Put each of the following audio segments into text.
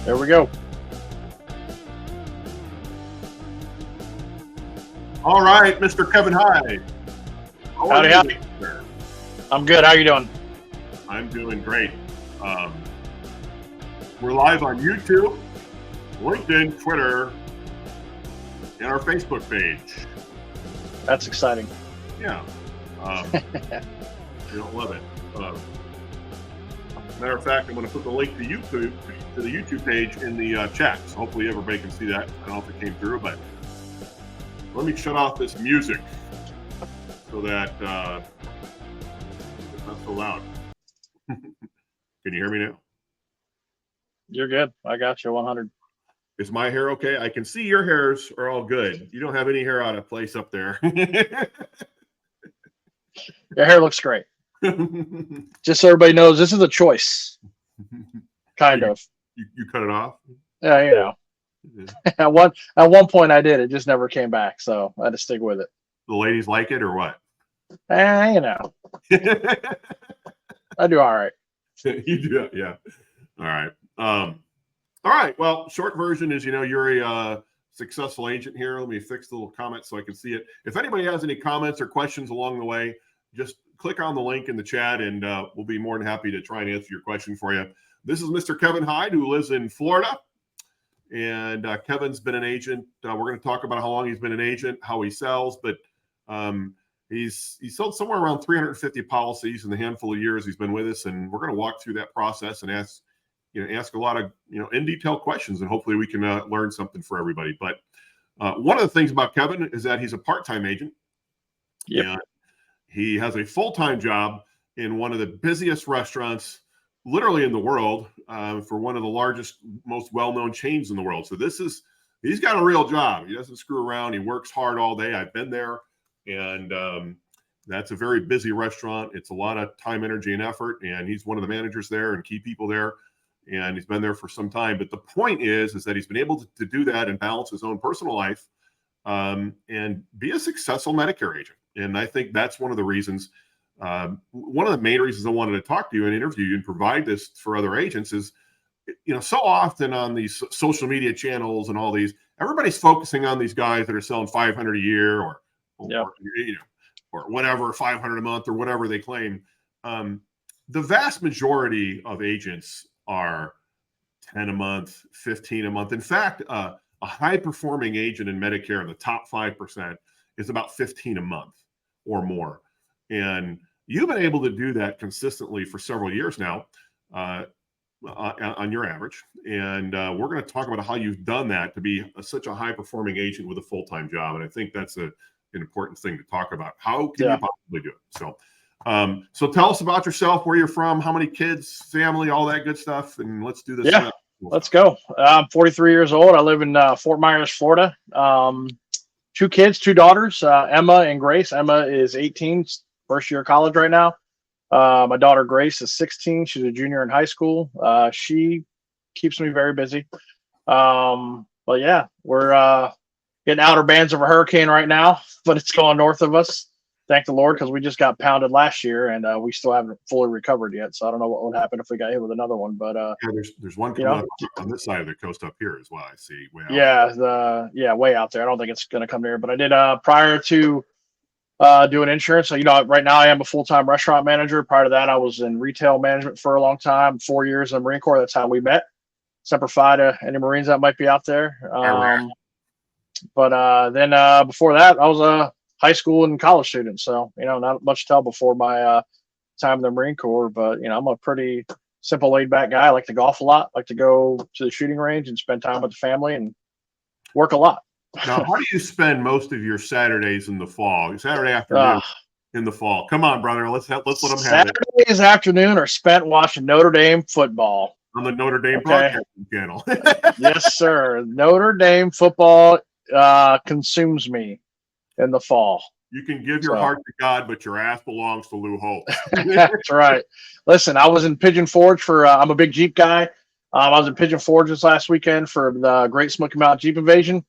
There we go. All right, Mr. Kevin Hyde. Howdy, howdy. I'm good. How you doing? I'm doing great. We're live on YouTube, LinkedIn, Twitter, and our Facebook page. That's exciting. Yeah. You don't love it. Matter of fact, I'm going to put the link to the YouTube page in the chat. So hopefully everybody can see that. I don't know if it came through, but let me shut off this music so that it's not so loud. Can you hear me now? You're good. I got you 100. Is my hair okay? I can see your hairs are all good. You don't have any hair out of place up there. Your hair looks great. Just so everybody knows, this is a choice. Kind of. You cut it off? Yeah, you know. Yeah. At one point I did. It just never came back, so I had to stick with it. The ladies like it or what? You know. I do all right. You do, yeah. All right. All right. Well, short version is, you're a successful agent here. Let me fix the little comments so I can see it. If anybody has any comments or questions along the way, just click on the link in the chat and we'll be more than happy to try and answer your question for you. This is Mr. Kevin Hyde, who lives in Florida. And Kevin's been an agent. We're going to talk about how long he's been an agent, how he sells, but he's sold somewhere around 350 policies in the handful of years he's been with us. And we're going to walk through that process and ask a lot of, in detail questions, and hopefully we can learn something for everybody. But one of the things about Kevin is that he's a part-time agent. Yep. And he has a full-time job in one of the busiest restaurants literally in the world for one of the largest, most well-known chains in the world. So he's got a real job. He doesn't screw around. He works hard all day. I've been there, and that's a very busy restaurant. It's a lot of time, energy, and effort. And he's one of the managers there and key people there. And he's been there for some time. But the point is that he's been able to do that and balance his own personal life and be a successful Medicare agent. And I think that's one of the reasons, one of the main reasons I wanted to talk to you and interview you and provide this for other agents is, so often on these social media channels and all these, everybody's focusing on these guys that are selling 500 a year or whatever, 500 a month or whatever they claim. The vast majority of agents are 10 a month, 15 a month. In fact, a high-performing agent in Medicare in the top 5% is about 15 a month or more. And you've been able to do that consistently for several years now on your average. And we're going to talk about how you've done that to be such a high-performing agent with a full-time job. And I think that's an important thing to talk about. How can you possibly do it? So tell us about yourself, where you're from, how many kids, family, all that good stuff, and let's do this. Yeah, let's go. I'm 43 years old. I live in Fort Myers, Florida. 2 kids, 2 daughters, Emma and Grace. Emma is 18, first year of college right now. My daughter Grace is 16. She's a junior in high school. She keeps me very busy. But yeah, we're getting outer bands of a hurricane right now, but it's going north of us. Thank the Lord, because we just got pounded last year and we still haven't fully recovered yet. So I don't know what would happen if we got hit with another one. But there's one coming up on this side of the coast up here as well. I see. Way out there. I don't think it's going to come here. But I did prior to doing insurance. So right now I am a full-time restaurant manager. Prior to that, I was in retail management for a long time. 4 years in the Marine Corps. That's how we met. Semper Fi to any Marines that might be out there. But then before that, I was a high school and college student, so not much to tell before my time in the Marine Corps. But I'm a pretty simple, laid back guy. I like to golf a lot, like to go to the shooting range and spend time with the family and work a lot. Now, how do you spend most of your Saturdays in the fall? Saturday afternoon in the fall. Come on, brother. Let's let them have it. Saturdays afternoon are spent watching Notre Dame football on the Notre Dame podcast channel. Yes, sir. Notre Dame football consumes me in the fall. You can give your heart to God, but your ass belongs to Lou Holt. That's right. Listen, I was in Pigeon Forge for, I'm a big Jeep guy. I was in Pigeon Forge this last weekend for the Great Smoky Mountain Jeep Invasion.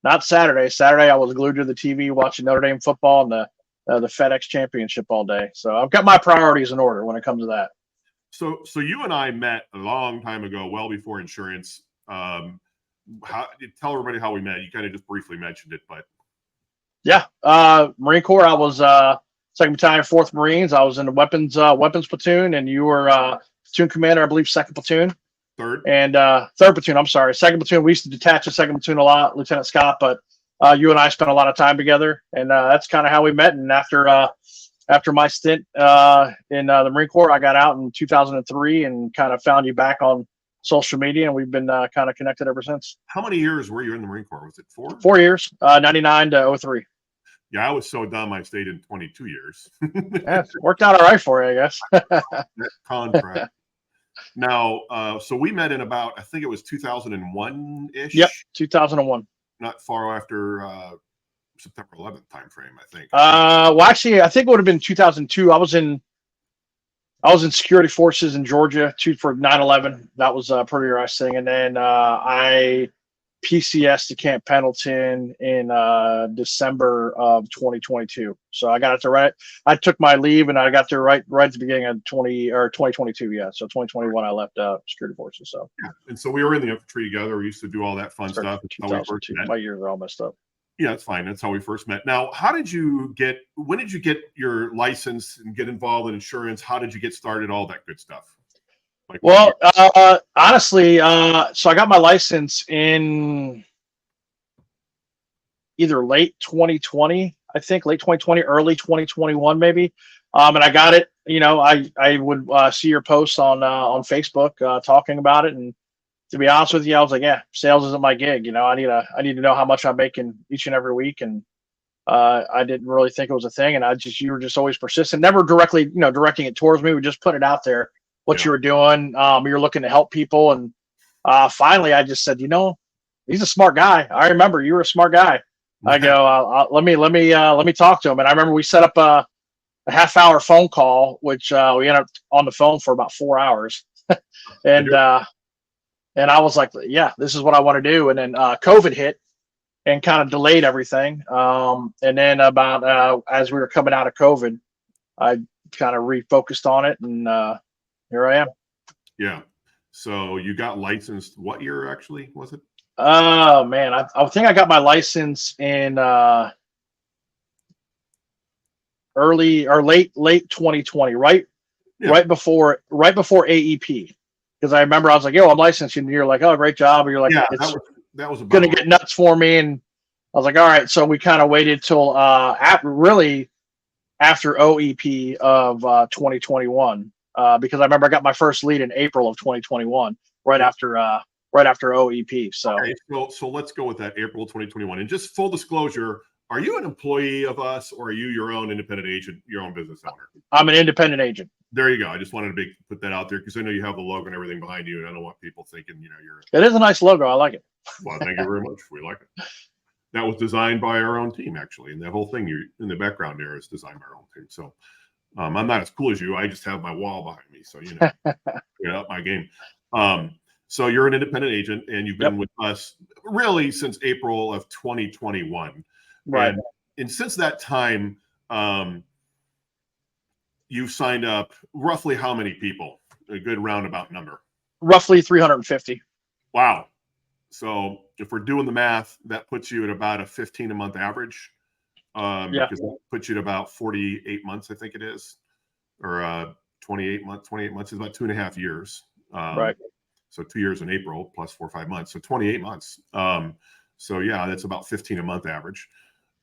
Not Saturday. Saturday, I was glued to the TV watching Notre Dame football and the FedEx Championship all day. So I've got my priorities in order when it comes to that. So you and I met a long time ago, well before insurance. How tell everybody how we met? You kind of just briefly mentioned it, but Yeah, Marine Corps. I was second battalion, 4th Marines. I was in the weapons platoon, and you were platoon commander, I believe, 2nd platoon. third And 3rd platoon. I'm sorry, 2nd platoon. We used to detach the 2nd platoon a lot, Lieutenant Scott. But you and I spent a lot of time together, and that's kind of how we met. And after my stint in the Marine Corps, I got out in 2003 and kind of found you back on social media, and we've been kind of connected ever since. How many years were you in the Marine Corps? Was it 4? 4 years, 99 to 03. Yeah, I was so dumb I stayed in 22 years. Yeah, it worked out all right for you, I guess. That contract. Now, so we met in about, I think it was 2001-ish. Yep, 2001. Not far after September 11th timeframe, I think. Well, actually, I think it would have been 2002. I was in security forces in Georgia for 9/11. That was a pretty interesting. And then I PCS to Camp Pendleton in December of 2022. So I got it to right. I took my leave and I got there right at the beginning of 2022. Yeah. So 2021 I left security forces. So yeah. And so we were in the infantry together. We used to do all that fun stuff. My years are all messed up. Yeah, that's fine. That's how we first met. Now, when did you get your license and get involved in insurance? How did you get started? All that good stuff. Well, honestly, so I got my license in either late 2020, I think, late 2020, early 2021, maybe. And I got it. You know, I would see your posts on Facebook talking about it, and to be honest with you, I was like, yeah, sales isn't my gig. You know, I need to know how much I'm making each and every week, and I didn't really think it was a thing. And you were just always persistent, never directly, directing it towards me. We just put it out there. What you were doing, you're looking to help people, and finally, I just said, he's a smart guy. I remember you were a smart guy. I go, let me talk to him, and I remember we set up a half-hour phone call, which we ended up on the phone for about 4 hours, and I was like, yeah, this is what I want to do, and then COVID hit and kind of delayed everything, and then about as we were coming out of COVID, I kind of refocused on it, and here I am. Yeah. So you got licensed. What year actually was it? Oh man, I think I got my license in early or late 2020, right before AEP. Because I remember I was like, "Yo, I'm licensed," and you're like, "Oh, great job." Or you're like, "Yeah, that was gonna get nuts for me," and I was like, "All right." So we kind of waited till really after OEP of 2021. Because I remember I got my first lead in April of 2021, right after OEP. So, okay, so let's go with that, April 2021. And just full disclosure, are you an employee of us, or are you your own independent agent, your own business owner? I'm an independent agent. There you go. I just wanted to put that out there because I know you have the logo and everything behind you, and I don't want people thinking you're. It is a nice logo. I like it. Well, thank you very much. We like it. That was designed by our own team, actually, and that whole thing in the background there is designed by our own team. So. I'm not as cool as you. I just have my wall behind me. So, up my game. So you're an independent agent, and you've been with us really since April of 2021. Right. And since that time, you've signed up roughly how many people? A good roundabout number. Roughly 350. Wow. So if we're doing the math, that puts you at about a 15 a month average. Because that puts you at about 48 months, I think it is, or 28 months. 28 months is about 2.5 years. Right. So 2 years in April plus 4 or 5 months. So 28 months. So yeah, that's about 15 a month average.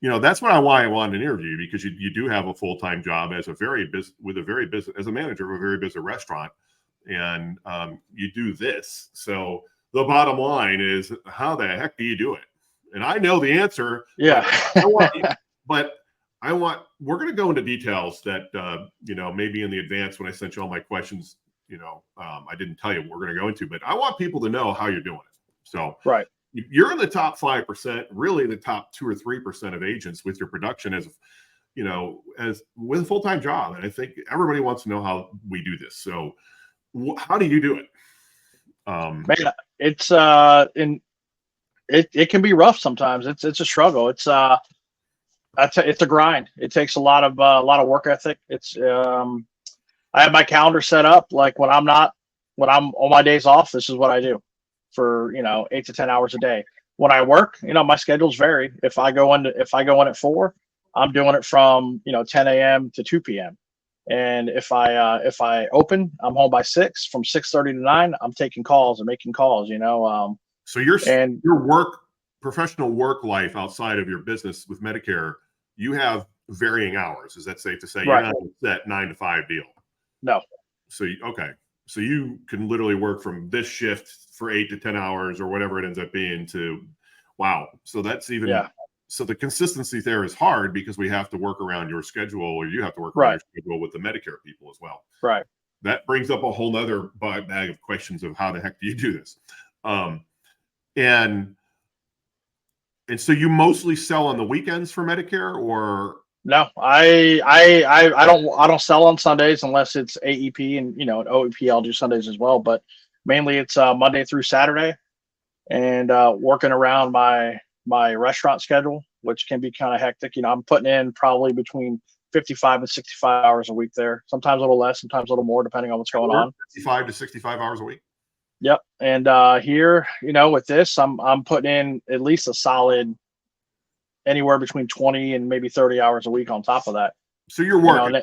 That's why I wanted to interview you, because you do have a full-time job as a manager of a very busy restaurant, and you do this. So the bottom line is, how the heck do you do it? And I know the answer. Yeah. But we're going to go into details that, maybe in the advance when I sent you all my questions, I didn't tell you what we're going to go into, but I want people to know how you're doing it. So right. You're in the top 5%, really the top 2 or 3% of agents with your production as with a full-time job. And I think everybody wants to know how we do this. So how do you do it? Man, it's, it can be rough sometimes. It's a struggle. It's a grind. It takes a lot of work ethic. It's I have my calendar set up. Like when I'm on my days off, this is what I do. for 8 to 10 hours a day. When I work, my schedules vary. If I go in at 4, I'm doing it from 10 a.m. to 2 p.m. And if I open, I'm home by 6. From 6:30 to 9, I'm taking calls and making calls. So your And professional work life outside of your business with Medicare, you have varying hours. Is that safe to say? You're right, not a set 9 to 5 deal. no, So okay, so you can literally work from this shift for 8 to 10 hours or whatever it ends up being to, wow. So that's even, yeah, so the consistency there is hard because we have to work around your schedule, or you have to work around right, your schedule with the Medicare people as well. right. That brings up a whole nother bag of questions of how the heck do you do this? And so you mostly sell on the weekends for Medicare, or No, I don't sell on Sundays unless it's AEP, and at OEP I'll do Sundays as well. But mainly it's Monday through Saturday, and working around my restaurant schedule, which can be kind of hectic. I'm putting in probably between 55 and 65 hours a week there. Sometimes a little less, sometimes a little more, depending on what's going on. 55 to 65 hours a week? Yep. And here, with this, I'm putting in at least a solid anywhere between 20 and maybe 30 hours a week on top of that. So you're working.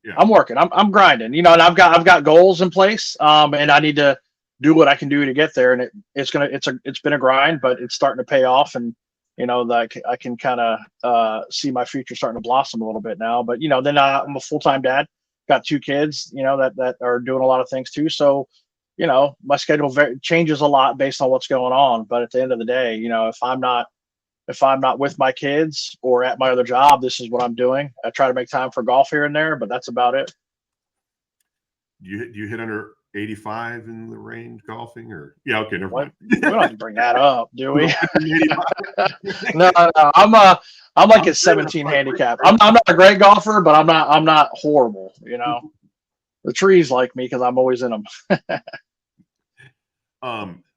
Yeah. I'm working. I'm grinding. And I've got goals in place. And I need to do what I can do to get there. And it's been a grind, but it's starting to pay off. And like I can kind of see my future starting to blossom a little bit now. But then I'm a full-time dad. Got 2 kids. That are doing a lot of things too. So my schedule changes a lot based on what's going on. But at the end of the day, if I'm not with my kids or at my other job, this is what I'm doing. I try to make time for golf here and there, but that's about it. You hit under 85 in the range golfing, or yeah, okay, never mind. We don't have to bring that up, do we? No, I'm like a 17 handicap. I'm not a great golfer, but I'm not horrible. The trees like me because I'm always in them.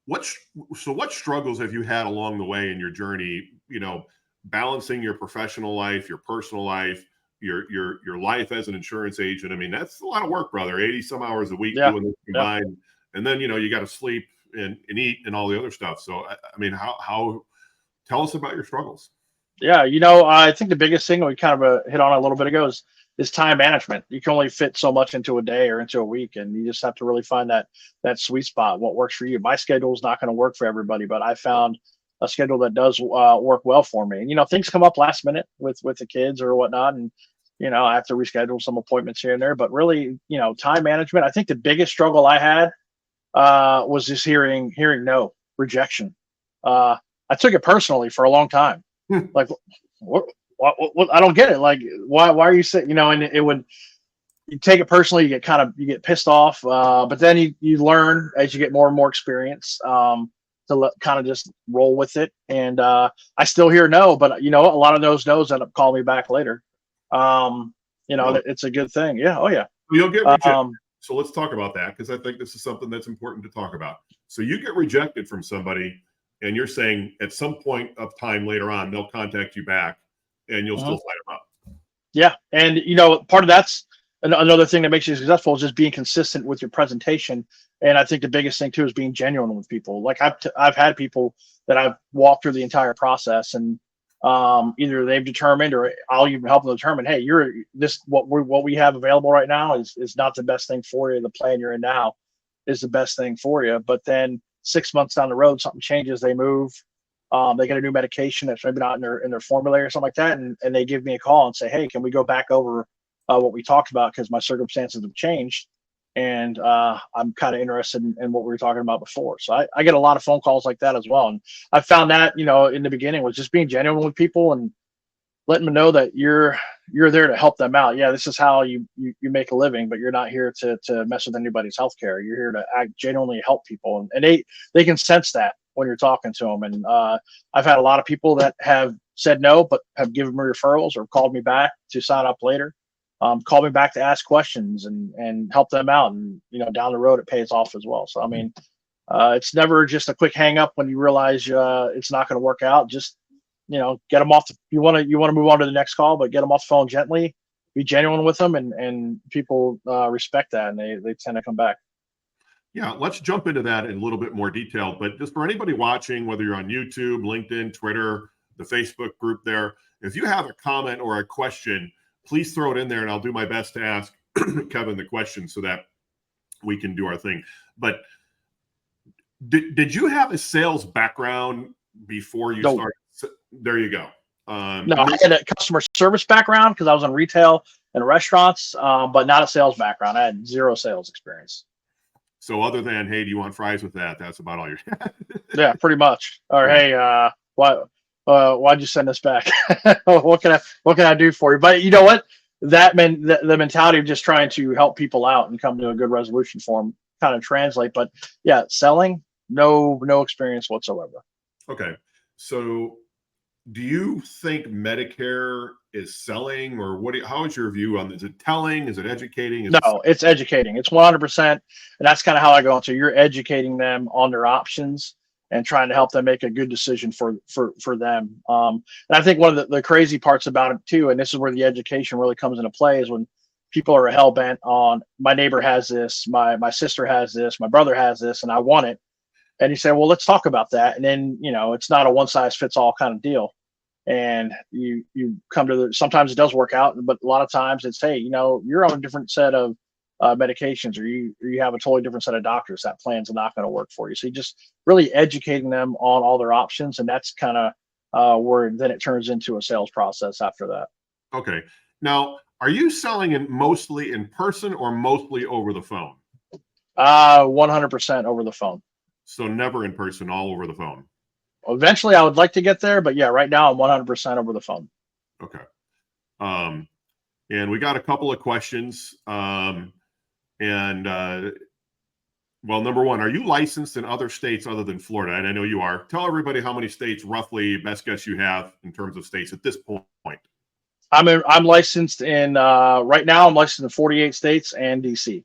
What struggles have you had along the way in your journey, balancing your professional life, your personal life, your life as an insurance agent? I mean, that's a lot of work, brother. 80 some hours a week doing this combined. Yeah. And then, you got to sleep and eat and all the other stuff. So, I mean, how tell us about your struggles. Yeah. I think the biggest thing we kind of hit on a little bit ago is time management. You can only fit so much into a day or into a week, and you just have to really find that sweet spot, what works for you. My schedule is not going to work for everybody, but I found a schedule that does work well for me. And things come up last minute with the kids or whatnot, and I have to reschedule some appointments here and there. But really, time management. I think the biggest struggle I had was just hearing no, rejection. I took it personally for a long time. Like, what, I don't get it. Like, why are you saying, and you take it personally, you get pissed off. But then you learn as you get more and more experience, to kind of just roll with it. And I still hear no, but a lot of those no's end up calling me back later. It's a good thing. Yeah. Oh yeah. You'll get rejected. So let's talk about that, because I think this is something that's important to talk about. So you get rejected from somebody, and you're saying at some point of time later on, they'll contact you back and you'll still fight them up. Yeah. And, part of that's another thing that makes you successful is just being consistent with your presentation. And I think the biggest thing too is being genuine with people. Like I've had people that I've walked through the entire process, and either they've determined, or I'll even help them determine, hey, what we have available right now is not the best thing for you. The plan you're in now is the best thing for you. But then 6 months down the road, something changes, they move, they get a new medication that's maybe not in their formulary or something like that. And they give me a call and say, hey, can we go back over what we talked about? Because my circumstances have changed. And I'm kind of interested in what we were talking about before. So I get a lot of phone calls like that as well. And I found that, in the beginning was just being genuine with people and letting them know that you're there to help them out. Yeah, this is how you make a living, but you're not here to mess with anybody's healthcare. You're here to genuinely help people. And they can sense that when you're talking to them. And I've had a lot of people that have said no, but have given me referrals or called me back to sign up later. Call me back to ask questions and help them out. And, down the road, it pays off as well. So, I mean, it's never just a quick hang up when you realize it's not going to work out. Just, get them off. You want to move on to the next call, but get them off the phone gently, be genuine with them. And people respect that, and they tend to come back. Yeah, let's jump into that in a little bit more detail. But just for anybody watching, whether you're on YouTube, LinkedIn, Twitter, the Facebook group there, if you have a comment or a question, please throw it in there and I'll do my best to ask Kevin the question so that we can do our thing. But did you have a sales background before you started? There you go. No, I had a customer service background because I was in retail and restaurants, but not a sales background. I had zero sales experience. So other than, hey, do you want fries with that? That's about all you're. Yeah, pretty much. Or hey, why'd you send us back? What can I do for you? But you know what? The mentality of just trying to help people out and come to a good resolution for them kind of translate. But yeah, selling, no experience whatsoever. Okay, so do you think Medicare is selling, or how is your view on? Is it telling? Is it educating? It's educating. It's 100%, and that's kind of how I go into. You're educating them on their options and trying to help them make a good decision for them. And I think one of the crazy parts about it too, and this is where the education really comes into play, is when people are hell bent on, my neighbor has this, my sister has this, my brother has this, and I want it. And you say, well, let's talk about that. And then, it's not a one size fits all kind of deal. And you come to sometimes it does work out, but a lot of times it's, hey, you're on a different set of medications, or you have a totally different set of doctors. That plan's not going to work for you. So you just really educating them on all their options. And that's kind of where then it turns into a sales process after that. Okay. Now, are you selling mostly in person or mostly over the phone? 100% over the phone. So never in person, all over the phone. Eventually I would like to get there, but yeah, right now I'm 100% over the phone. Okay. And we got a couple of questions. Well, number one, are you licensed in other states other than Florida? And I know you are. Tell everybody how many states, roughly, best guess you have in terms of states at this point. I'm licensed in, right now I'm licensed in 48 states and DC.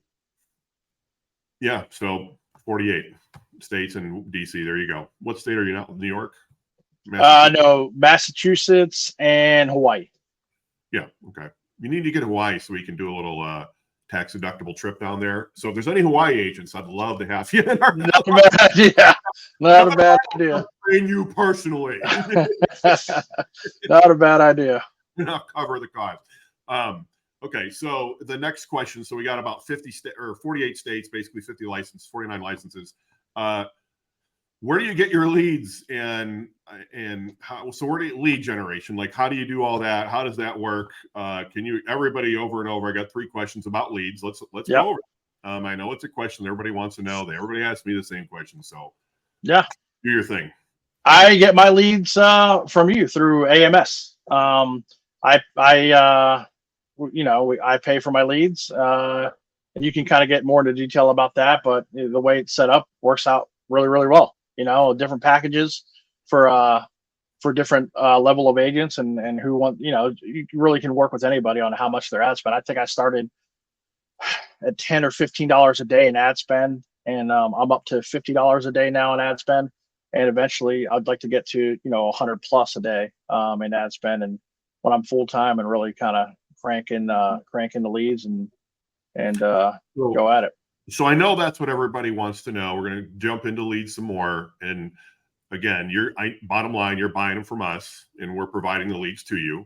Yeah, so 48 states and DC. There you go. What state are you now? New York? No, Massachusetts and Hawaii. Yeah, okay. You need to get Hawaii so we can do a little tax deductible trip down there. So if there's any Hawaii agents, I'd love to have you in our Not a bad idea. Not a bad idea. And you personally. Not a bad idea. I'll cover the cost. Okay, so the next question. So we got about 48 states, basically 50 licenses, 49 licenses. Where do you get your leads and how? So where do you lead generation? Like, how do you do all that? How does that work? Can you everybody over and over? I got 3 questions about leads. Let's go over it. I know it's a question everybody wants to know. Everybody asks me the same question. So yeah, do your thing. I get my leads from you through AMS. I pay for my leads, and you can kind of get more into detail about that. But the way it's set up works out really, really well. Different packages for different level of agents and who want. You really can work with anybody on how much their ad spend. I think I started at $10 or $15 a day in ad spend, and I'm up to $50 a day now in ad spend. And eventually, I'd like to get to 100 plus a day in ad spend, and when I'm full time and really kind of cranking the leads and go at it. So I know that's what everybody wants to know. We're going to jump into leads some more. And again, bottom line, you're buying them from us, and we're providing the leads to you.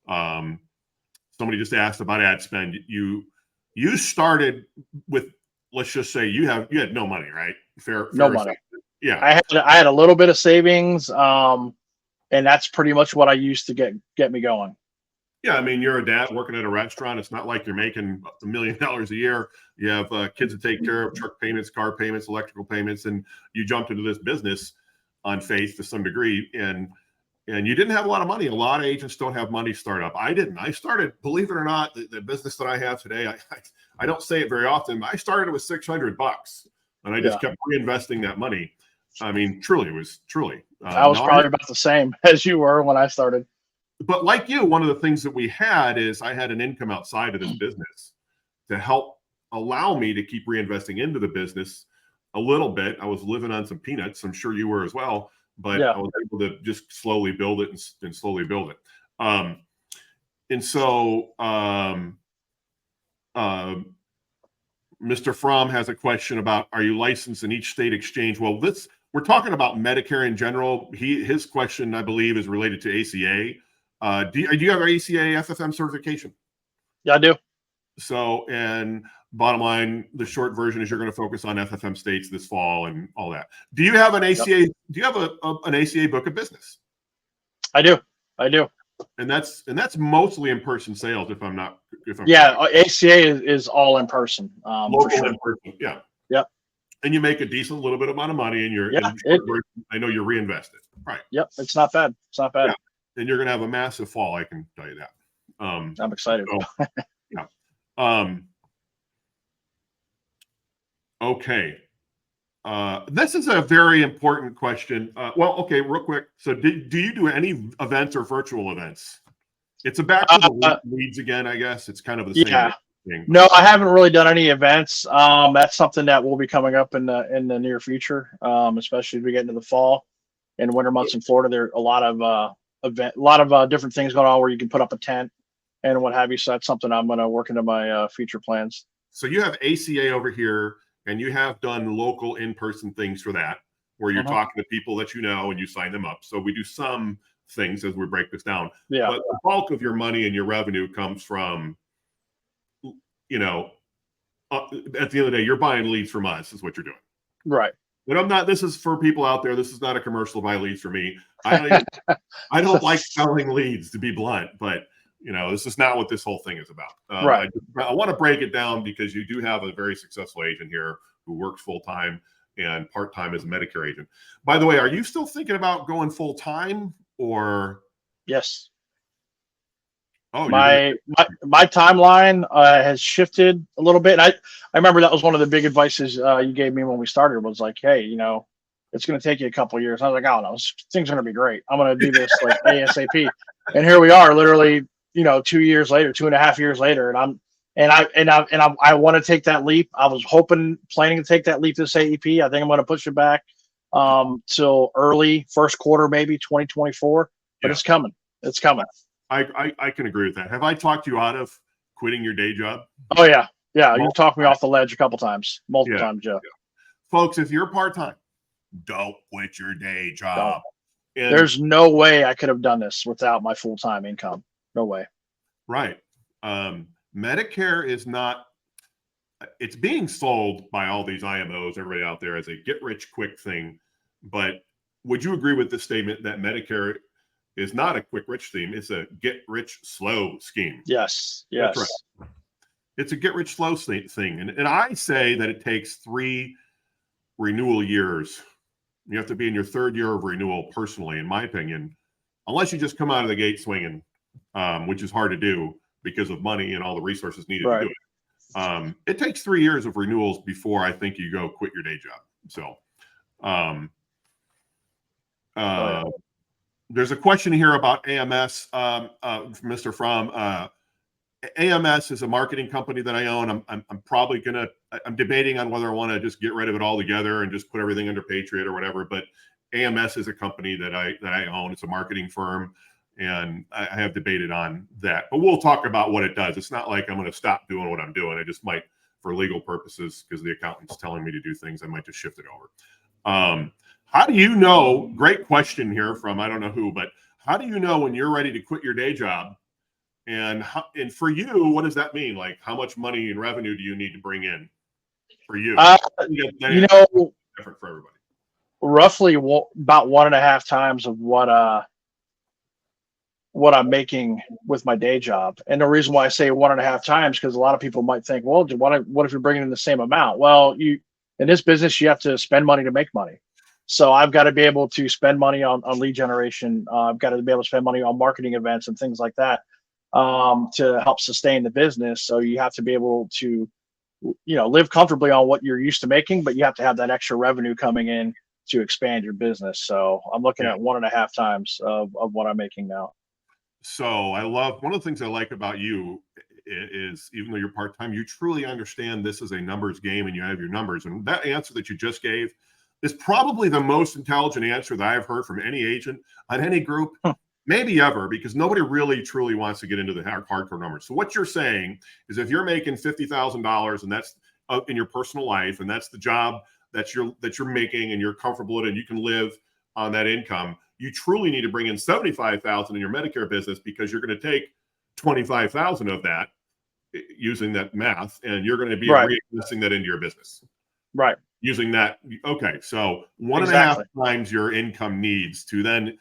Somebody just asked about ad spend. You started with, let's just say you had no money, right? Fair money. Yeah. I had a little bit of savings, and that's pretty much what I used to get me going. Yeah, I mean, you're a dad working at a restaurant. It's not like you're making $1 million a year. You have kids to take care of, truck payments, car payments, electrical payments, and you jumped into this business on faith to some degree. And you didn't have a lot of money. A lot of agents don't have money to start up. I didn't. I started, believe it or not, the business that I have today, I don't say it very often. I started with $600, and I just kept reinvesting that money. I mean, truly, it was truly. I was probably about the same as you were when I started. But like you, one of the things that we had is I had an income outside of this business to help allow me to keep reinvesting into the business a little bit. I was living on some peanuts. I'm sure you were as well, but I was able to just slowly build it and slowly build it. And so Mr. Fromm has a question about, are you licensed in each state exchange? Well, we're talking about Medicare in general. His question, I believe, is related to ACA. Do you have ACA FFM certification? Yeah, I do. So, and bottom line, the short version is you're going to focus on FFM states this fall and all that. Do you have an ACA? Yep. Do you have an ACA book of business? I do. And that's mostly in-person sales, if I'm yeah, correct. ACA is all in person. Local, for sure. In person, yeah. Yep. And you make a decent little bit amount of money, and I know you're reinvested. Right. Yep. It's not bad. Yeah. And you're going to have a massive fall, I can tell you that. I'm excited. So, yeah. Okay. This is a very important question. Okay, real quick. So do you do any events or virtual events? It's back to the leads again, I guess. It's kind of the same thing. No, I haven't really done any events. That's something that will be coming up in the near future, especially as we get into the fall and winter months in Florida. There are a lot of different things going on where you can put up a tent and what have you. So that's something I'm going to work into my future plans. So you have ACA over here, and you have done local in-person things for that, where you're talking to people that you know and you sign them up. So we do some things as we break this down. Yeah. But the bulk of your money and your revenue comes from, at the end of the day, you're buying leads from us is what you're doing. Right. But this is for people out there. This is not a commercial buy leads for me. I don't like selling leads, to be blunt, but this is not what this whole thing is about. Right. I want to break it down because you do have a very successful agent here who works full-time and part-time as a Medicare agent. By the way, are you still thinking about going full-time or? Yes. Oh, my timeline has shifted a little bit. And I remember that was one of the big advices you gave me when we started was like, hey, it's going to take you a couple of years. I was like, oh no, things are going to be great. I'm going to do this like ASAP. And here we are, literally, 2 years later, 2.5 years later, and I want to take that leap. I was planning to take that leap this AEP. I think I'm going to push it back till early first quarter, maybe 2024. But it's coming. It's coming. I can agree with that. Have I talked you out of quitting your day job? Oh yeah. You've talked me off the ledge a couple times, multiple times, Joe. Yeah. Folks, if you're part-time, don't quit your day job. And there's no way I could have done this without my full-time income. No way. Right. Medicare is not, it's being sold by all these IMOs, everybody out there, as a get-rich-quick thing. But would you agree with the statement that Medicare is not a quick-rich scheme? It's a get-rich-slow scheme. Yes. That's right. It's a get-rich-slow thing. And I say that it takes 3 renewal years. You have to be in your 3rd year of renewal, personally, in my opinion, unless you just come out of the gate swinging, which is hard to do because of money and all the resources needed to do it. It takes 3 years of renewals before I think you go quit your day job. So there's a question here about AMS from Mr. Fromm. AMS is a marketing company that I own. I'm debating on whether I want to just get rid of it altogether and just put everything under Patriot or whatever. But AMS is a company that I own. It's a marketing firm, and I have debated on that. But we'll talk about what it does. It's not like I'm going to stop doing what I'm doing. I just might, for legal purposes, because the accountant's telling me to do things, I might just shift it over. How do you know? Great question here from I don't know who, but how do you know when you're ready to quit your day job? And for you, what does that mean? Like, how much money and revenue do you need to bring in for you? Different for everybody. Roughly about 1.5 times of what I'm making with my day job. And the reason why I say 1.5 times, because a lot of people might think, well, what if you're bringing in the same amount? Well, in this business, you have to spend money to make money. So I've got to be able to spend money on lead generation. I've got to be able to spend money on marketing events and things like that to help sustain the business. So you have to be able to, live comfortably on what you're used to making, but you have to have that extra revenue coming in to expand your business. So I'm looking at 1.5 times of what I'm making now. So one of the things I like about you is, even though you're part-time, you truly understand this is a numbers game and you have your numbers. And that answer that you just gave is probably the most intelligent answer that I've heard from any agent on any group, maybe ever, because nobody really truly wants to get into the hardcore numbers. So what you're saying is, if you're making $50,000 and that's in your personal life, and that's the job that you're making, and you're comfortable in, and you can live on that income, you truly need to bring in $75,000 in your Medicare business, because you're going to take $25,000 of that, using that math, and you're going to be reinvesting that into your business. Right. Using that. Okay. So 1.5 times your income needs to then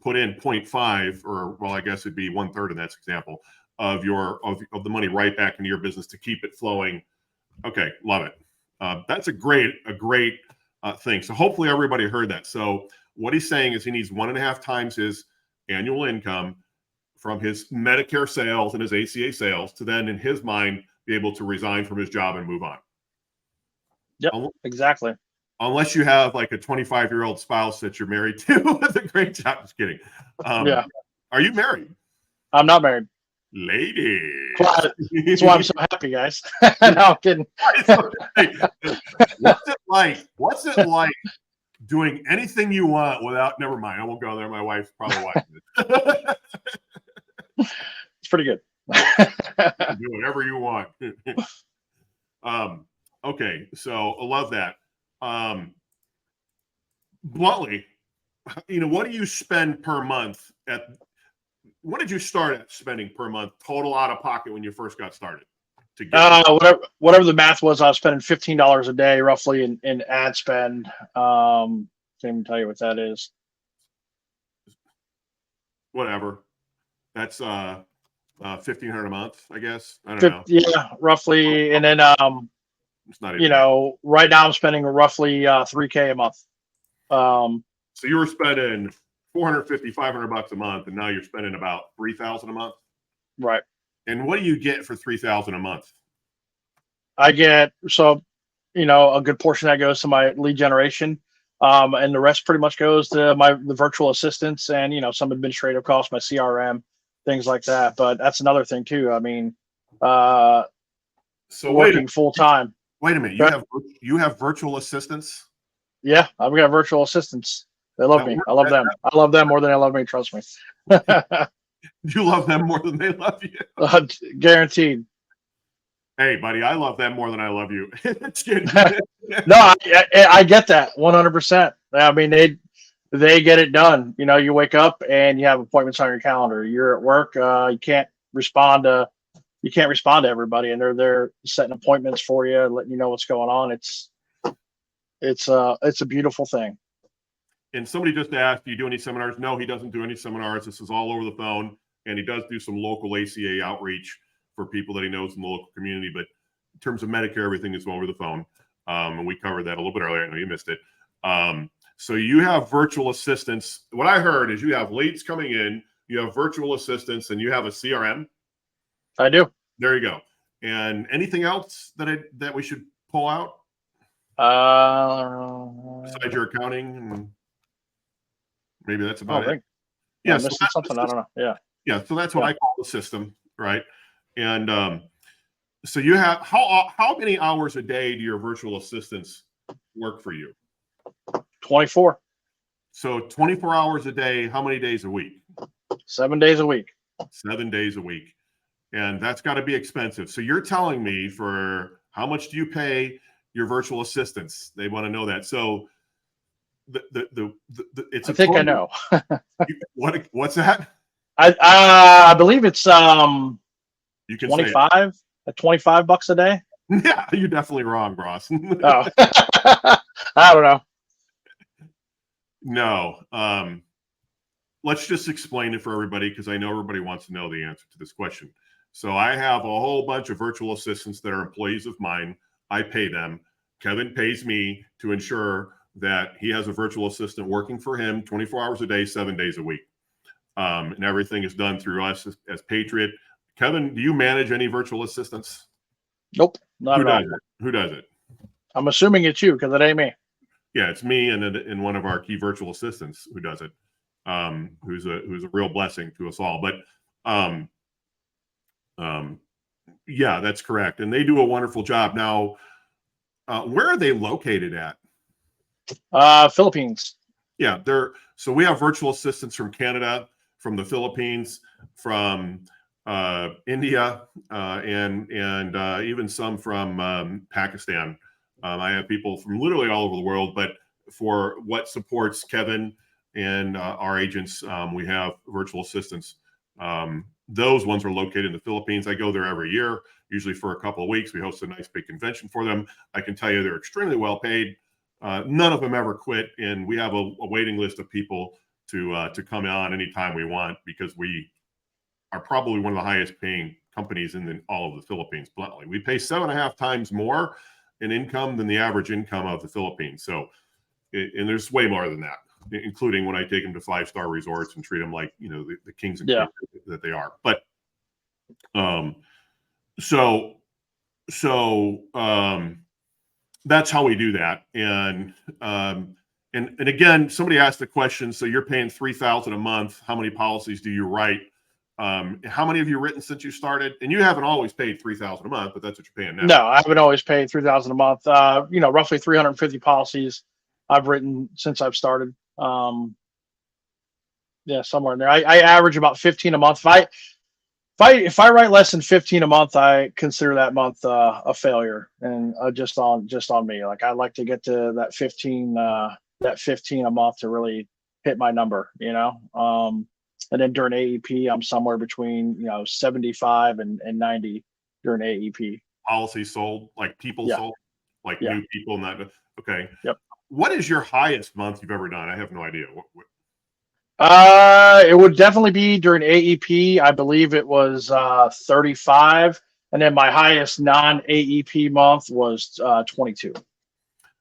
put in 0.5, or, well, I guess it'd be 1/3 in that example, of the money right back into your business to keep it flowing. Okay. Love it. That's a great thing. So hopefully everybody heard that. So what he's saying is he needs 1.5 times his annual income from his Medicare sales and his ACA sales to then, in his mind, be able to resign from his job and move on. Yep, exactly. Unless you have like a 25-year-old spouse that you're married to with a great job. Just kidding. Yeah. Are you married? I'm not married. Lady. That's why I'm so happy, guys. No, I'm kidding. What's it like doing anything you want without, never mind, I won't go there. My wife's probably watching it. It's pretty good. Do whatever you want. Okay, so I love that. Bluntly, what do you spend per month what did you start at spending per month total out of pocket when you first got started? Whatever the math was, I was spending $15 a day roughly in ad spend. Can't even tell you what that is. Whatever. That's $1,500 a month, I guess. I don't know. Yeah, roughly. And then it's not even right now I'm spending roughly $3K a month. So you were spending $450, $500 a month, and now you're spending about $3,000 a month. Right. And what do you get for $3,000 a month? I get a good portion that goes to my lead generation, and the rest pretty much goes to the virtual assistants and some administrative costs, my CRM, things like that. But that's another thing too. I mean, so working full time. Wait a minute, you have virtual assistants? Yeah, I've got virtual assistants. They love me. I love them. I love them more than they love me. Trust me. You love them more than they love you. Guaranteed. Hey, buddy, I love them more than I love you. No, I get that 100%. I mean, they get it done. You wake up and you have appointments on your calendar. You're at work. You can't respond to everybody, and they're there setting appointments for you, letting you know what's going on. It's a beautiful thing. And somebody just asked, do you do any seminars? No, he doesn't do any seminars. This is all over the phone, and he does do some local ACA outreach for people that he knows in the local community. But in terms of Medicare, everything is over the phone. And we covered that a little bit earlier. I know you missed it. So you have virtual assistants. What I heard is you have leads coming in, you have virtual assistants, and you have a CRM. I do. There you go. And anything else that we should pull out? Besides your accounting, maybe that's about it. Yeah, so missing something. I don't know. Yeah. Yeah. So that's what I call the system, right? And so you have how many hours a day do your virtual assistants work for you? 24. So 24 hours a day. How many days a week? 7 days a week. 7 days a week, and that's got to be expensive. So you're telling me, for how much do you pay your virtual assistants? They want to know that. So it's. I think I know. What's that? I believe it's you can 25 at $25 a day. Yeah, you're definitely wrong, Ross. Oh. I don't know. No. Let's just explain it for everybody, because I know everybody wants to know the answer to this question. So I have a whole bunch of virtual assistants that are employees of mine. I pay them. Kevin pays me to ensure that he has a virtual assistant working for him 24 hours a day, 7 days a week. And everything is done through us as Patriot. Kevin, do you manage any virtual assistants? Nope, not at all. Who does it? I'm assuming it's you, because it ain't me. Yeah, it's me and one of our key virtual assistants who does it. Who's a real blessing to us all. But yeah, that's correct. And they do a wonderful job. Now, where are they located at? Philippines. Yeah, so we have virtual assistants from Canada, from the Philippines, from India, and even some from Pakistan. I have people from literally all over the world, but for what supports Kevin and our agents, we have virtual assistants. Those ones are located in the Philippines. I go there every year, usually for a couple of weeks. We host a nice big convention for them. I can tell you they're extremely well paid. None of them ever quit, and we have a waiting list of people to come on anytime we want, because we are probably one of the highest paying companies in all of the Philippines. Bluntly, we pay 7.5 times more in income than the average income of the Philippines. So, and there's way more than that, including when I take them to 5-star resorts and treat them like, you know, the kings and queens that they are. But so that's how we do that. And again, somebody asked the question, so you're paying $3,000 a month, how many policies do you write? How many have you written since you started? And you haven't always paid $3,000 a month, but that's what you're paying now. No, I haven't always paid $3,000 a month. Roughly 350 policies I've written since I've started. Somewhere in there. I average about 15 a month. If I write less than 15 a month, I consider that month a failure, and just on me. Like, I like to get to that 15 a month to really hit my number, and then during AEP, I'm somewhere between 75 and 90 during AEP. Policies sold, like people sold, like new people, not okay. Yep. What is your highest month you've ever done? I have no idea. What? It would definitely be during AEP. I believe it was 35, and then my highest non-AEP month was 22.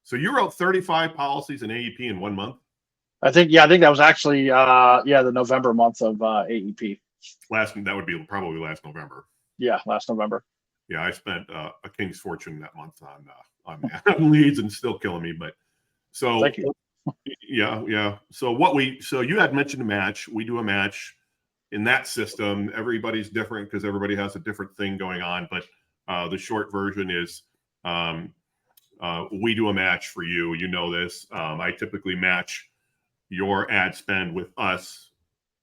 So you wrote 35 policies in AEP in 1 month? I think that was actually the November month of AEP. That would be probably last November. Yeah, last November. Yeah, I spent a king's fortune that month on leads, and still killing me. But so thank you. Yeah. So you had mentioned a match. We do a match in that system. Everybody's different because everybody has a different thing going on. But the short version is we do a match for you. You know this. I typically match your ad spend with us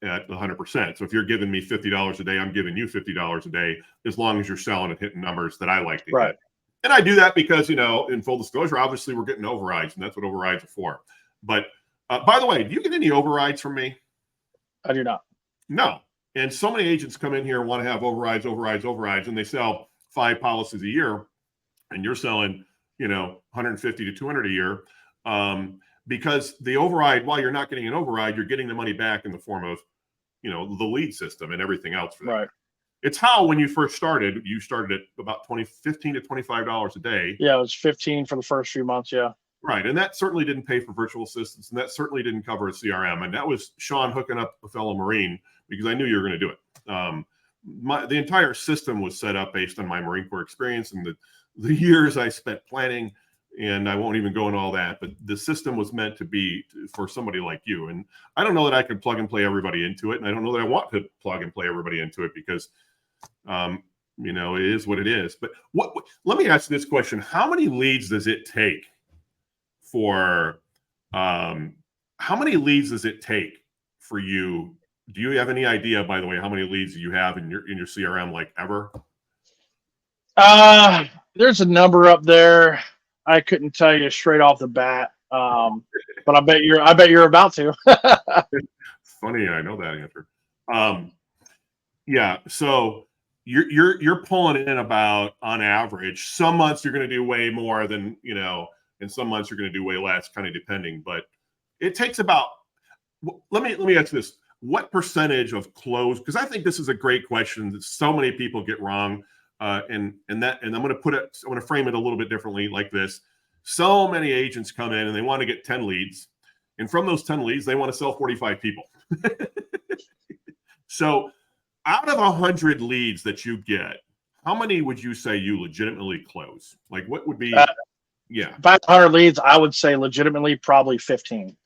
at 100%. So if you're giving me $50 a day, I'm giving you $50 a day, as long as you're selling and hitting numbers that I like to hit. And I do that because, in full disclosure, obviously we're getting overrides, and that's what overrides are for. But by the way, do you get any overrides from me? I do not. No. And so many agents come in here and want to have overrides, and they sell 5 policies a year, and you're selling, 150 to 200 a year. Because the override, while you're not getting an override, you're getting the money back in the form of, the lead system and everything else for that. Right. It's how, when you first started, you started at about $15 to $25 a day. Yeah, it was 15 for the first few months. Yeah. Right. And that certainly didn't pay for virtual assistants, and that certainly didn't cover a CRM. And that was Sean hooking up a fellow Marine, because I knew you were going to do it. The entire system was set up based on my Marine Corps experience and the years I spent planning. And I won't even go into all that, but the system was meant to be for somebody like you. And I don't know that I can plug and play everybody into it. And I don't know that I want to plug and play everybody into it, because, it is what it is. But let me ask this question. How many leads does it take for you? Do you have any idea, by the way, how many leads you have in your CRM, like, ever? There's a number up there. I couldn't tell you straight off the bat, but I bet you're about to. Funny, I know that answer. Yeah, so you're pulling in about, on average, some months you're going to do way more than, and some months you're going to do way less, kind of depending. But it takes about. Let me ask you this: what percentage of close? Because I think this is a great question that so many people get wrong. And I'm going to frame it a little bit differently, like this. So many agents come in and they want to get 10 leads. And from those 10 leads, they want to sell 45 people. So out of 100 leads that you get, how many would you say you legitimately close? Like, what would be, 500 leads, I would say legitimately probably 15.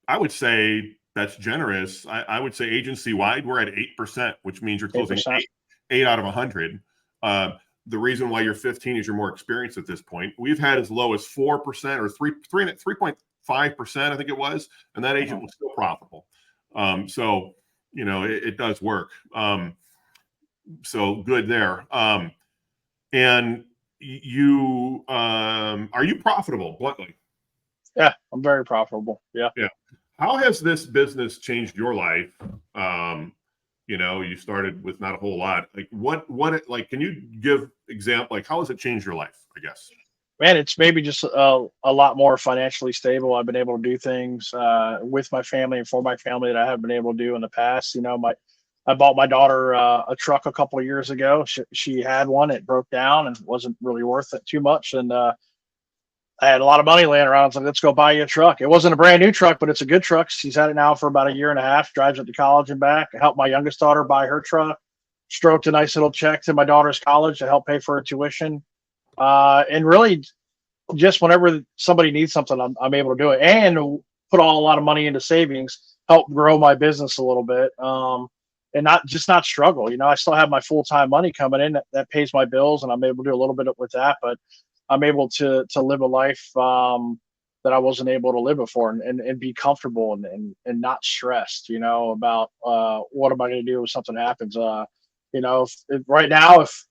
I would say that's generous. I would say agency-wide, we're at 8%, which means you're closing 8 out of 100. The reason why you're 15 is you're more experienced at this point. We've had as low as 4% or 3.5%, I think it was, and that agent was still profitable. So it does work. So good there. And you are you profitable, bluntly? Yeah, I'm very profitable. Yeah. Yeah. How has this business changed your life? You started with not a whole lot. Like like, can you give example, like how has it changed your life, I guess? Man, it's maybe just a lot more financially stable. I've been able to do things with my family and for my family that I haven't been able to do in the past. I bought my daughter a truck a couple of years ago. She had one, it broke down and wasn't really worth it too much. And I had a lot of money laying around. I was like, let's go buy you a truck. It wasn't a brand new truck, but it's a good truck. She's had it now for about a year and a half, drives it to college and back. I helped my youngest daughter buy her truck, stroked a nice little check to my daughter's college to help pay for her tuition. And really, just whenever somebody needs something, I'm able to do it and put a lot of money into savings, help grow my business a little bit. And not struggle. I still have my full-time money coming in that pays my bills, and I'm able to do a little bit with that, but I'm able to live a life that I wasn't able to live before, and be comfortable and not stressed, about what am I going to do if something happens. If right now, if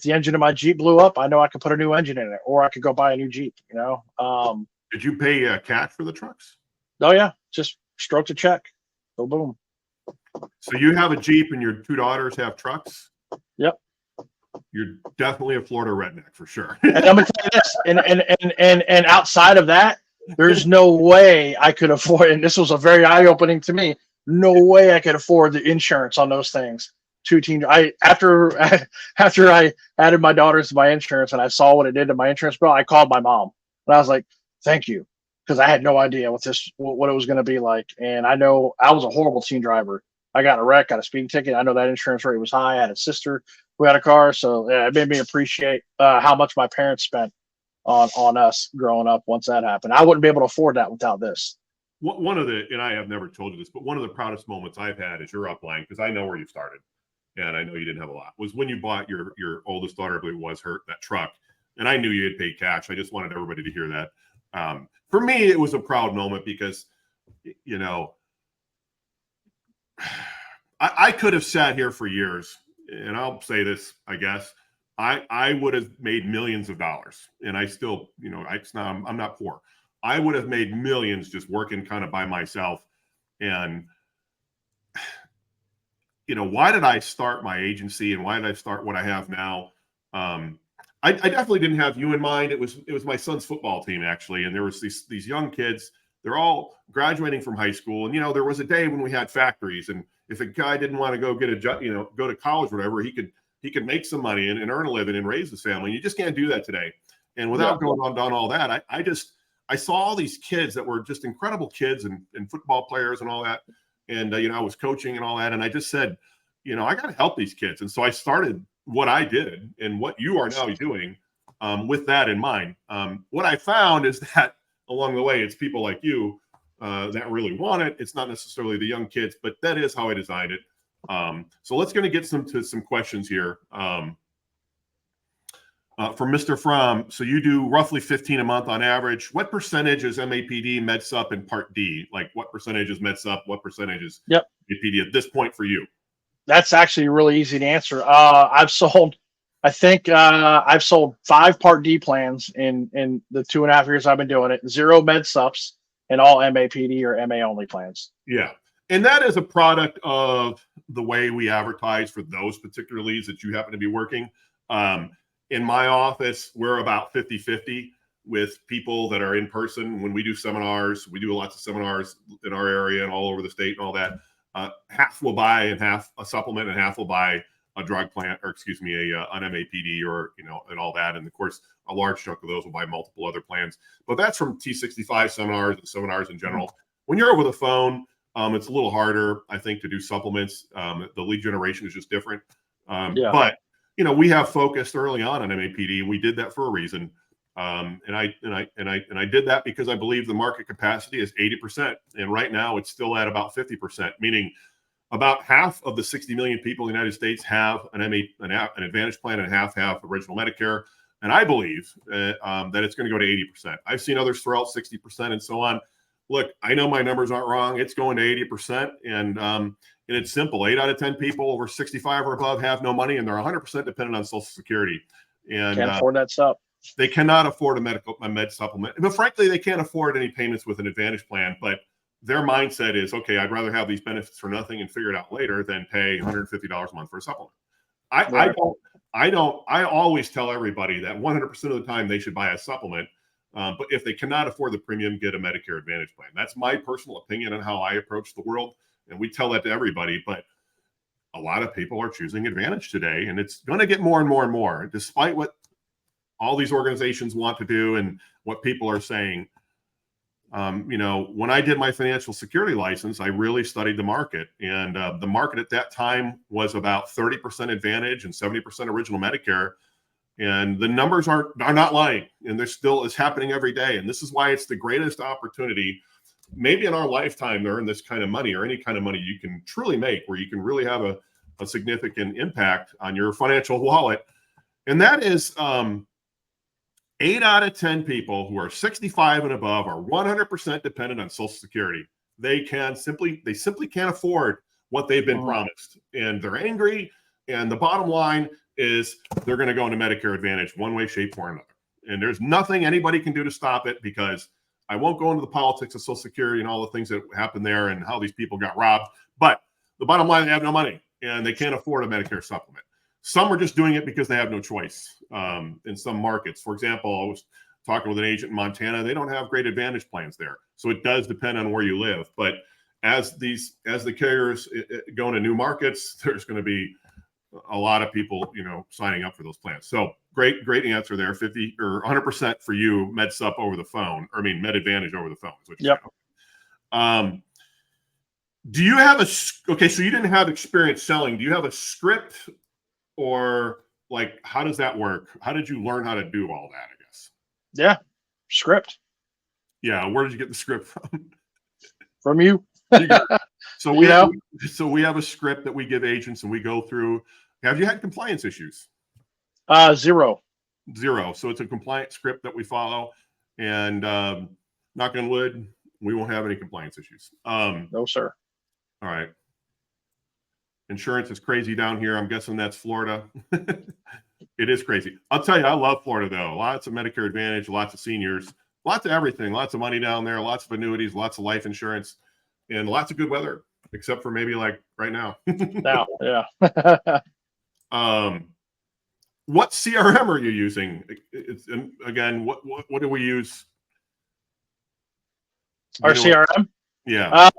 the engine of my Jeep blew up, I know I could put a new engine in it, or I could go buy a new Jeep. Did you pay cash for the trucks? Oh yeah, just stroked a check. So boom. So you have a Jeep and your two daughters have trucks? Yep. You're definitely a Florida redneck for sure. And I'm gonna tell you this, and outside of that, there's no way I could afford. And this was a very eye opening to me. No way I could afford the insurance on those things. After I added my daughters to my insurance and I saw what it did to my insurance bill, I called my mom and I was like, "Thank you," because I had no idea what it was going to be like. And I know I was a horrible teen driver. I got in a wreck, got a speeding ticket. I know that insurance rate was high. I had a sister who had a car, so yeah, it made me appreciate how much my parents spent on us growing up. Once that happened, I wouldn't be able to afford that without this. And I have never told you this, but one of the proudest moments I've had is your upline, because I know where you started, and I know you didn't have a lot, was when you bought your oldest daughter, I believe it was, that truck, and I knew you had paid cash. I just wanted everybody to hear that. For me, it was a proud moment because, I could have sat here for years, and I'll say this, I guess, I would have made millions of dollars, and I still, I'm not poor. I would have made millions just working kind of by myself. And, why did I start my agency, and why did I start what I have now? I definitely didn't have you in mind. It was my son's football team, actually. And there was these young kids, they're all graduating from high school. And, there was a day when we had factories, and if a guy didn't want to go get go to college or whatever, he could make some money and earn a living and raise his family. And you just can't do that today. And without going on down all that, I saw all these kids that were just incredible kids and football players and all that. And, I was coaching and all that. And I just said, I got to help these kids. And so I started what I did and what you are now doing with that in mind. What I found is that along the way, it's people like you that really want it. It's not necessarily the young kids, but that is how I designed it. So let's going to get to some questions here. From Mr. Fromm, so you do roughly 15 a month on average. What percentage is MAPD, MedSup, and Part D? Like what percentage is MedSup? What percentage is MAPD at this point for you? That's actually really easy to answer. I've sold 5 Part D plans in the 2.5 years I've been doing it. 0 MedSups and all MAPD or MA only plans. Yeah. And that is a product of the way we advertise for those particular leads that you happen to be working. In my office, we're about 50-50 with people that are in person. When we do seminars, we do lots of seminars in our area and all over the state and all that. Half will buy and half a supplement, and half will buy a drug plan, or excuse me, an MAPD or, and all that. And of course, a large chunk of those will buy multiple other plans. But that's from T65 seminars and seminars in general. When you're over the phone, it's a little harder, I think, to do supplements. The lead generation is just different. But we have focused early on MAPD. We did that for a reason. And I did that because I believe the market capacity is 80%. And right now it's still at about 50%, meaning about half of the 60 million people in the United States have an Advantage plan and half have original Medicare. And I believe that it's going to go to 80%. I've seen others throw out 60% and so on. look, I know my numbers aren't wrong. It's going to 80%. And it's simple. 8 out of 10 people over 65 or above have no money, and they're 100% dependent on Social Security. And Can't afford that stuff. they cannot afford a med supplement. But frankly, they can't afford any payments with an Advantage plan. But their mindset is, okay, I'd rather have these benefits for nothing and figure it out later than pay $150 a month for a supplement. I always tell everybody that 100% of the time they should buy a supplement. But if they cannot afford the premium, get a Medicare Advantage plan. That's my personal opinion on how I approach the world. And we tell that to everybody, but a lot of people are choosing Advantage today, and it's going to get more and more and more, despite what all these organizations want to do and what people are saying. When I did my financial security license, I really studied the market, and the market at that time was about 30% Advantage and 70% original Medicare. And the numbers are not lying, and there's still is happening every day. And this is why it's the greatest opportunity, maybe in our lifetime, to earn this kind of money or any kind of money you can truly make, where you can really have a significant impact on your financial wallet. And that is 8 out of 10 people who are 65 and above are 100% dependent on Social Security. They simply can't afford what they've been promised, and they're angry. And the bottom line is they're going to go into Medicare Advantage one way, shape, or another. And there's nothing anybody can do to stop it, because I won't go into the politics of Social Security and all the things that happened there and how these people got robbed. But the bottom line, they have no money and they can't afford a Medicare supplement. Some are just doing it because they have no choice in some markets. For example, I was talking with an agent in Montana. They don't have great Advantage plans there. So it does depend on where you live. But as the carriers go into new markets, there's going to be a lot of people, signing up for those plans. So great answer there. 50 or 100% for you, MedSup over the phone. Med Advantage over the phone. Is what you said. Do you have so you didn't have experience selling. Do you have a script, or how does that work? How did you learn how to do all that, I guess? Yeah. Script. Yeah. Where did you get the script from? From you. So we have a script that we give agents, and we go through. Have you had compliance issues? Zero. So it's a compliance script that we follow, and knock on wood, we won't have any compliance issues. No, sir. All right. Insurance is crazy down here. I'm guessing that's Florida. It is crazy. I'll tell you, I love Florida, though. Lots of Medicare Advantage, lots of seniors, lots of everything, lots of money down there, lots of annuities, lots of life insurance, and lots of good weather, except for maybe right now. Now, yeah. What CRM are you using? Again, what do we use? Our CRM? Yeah.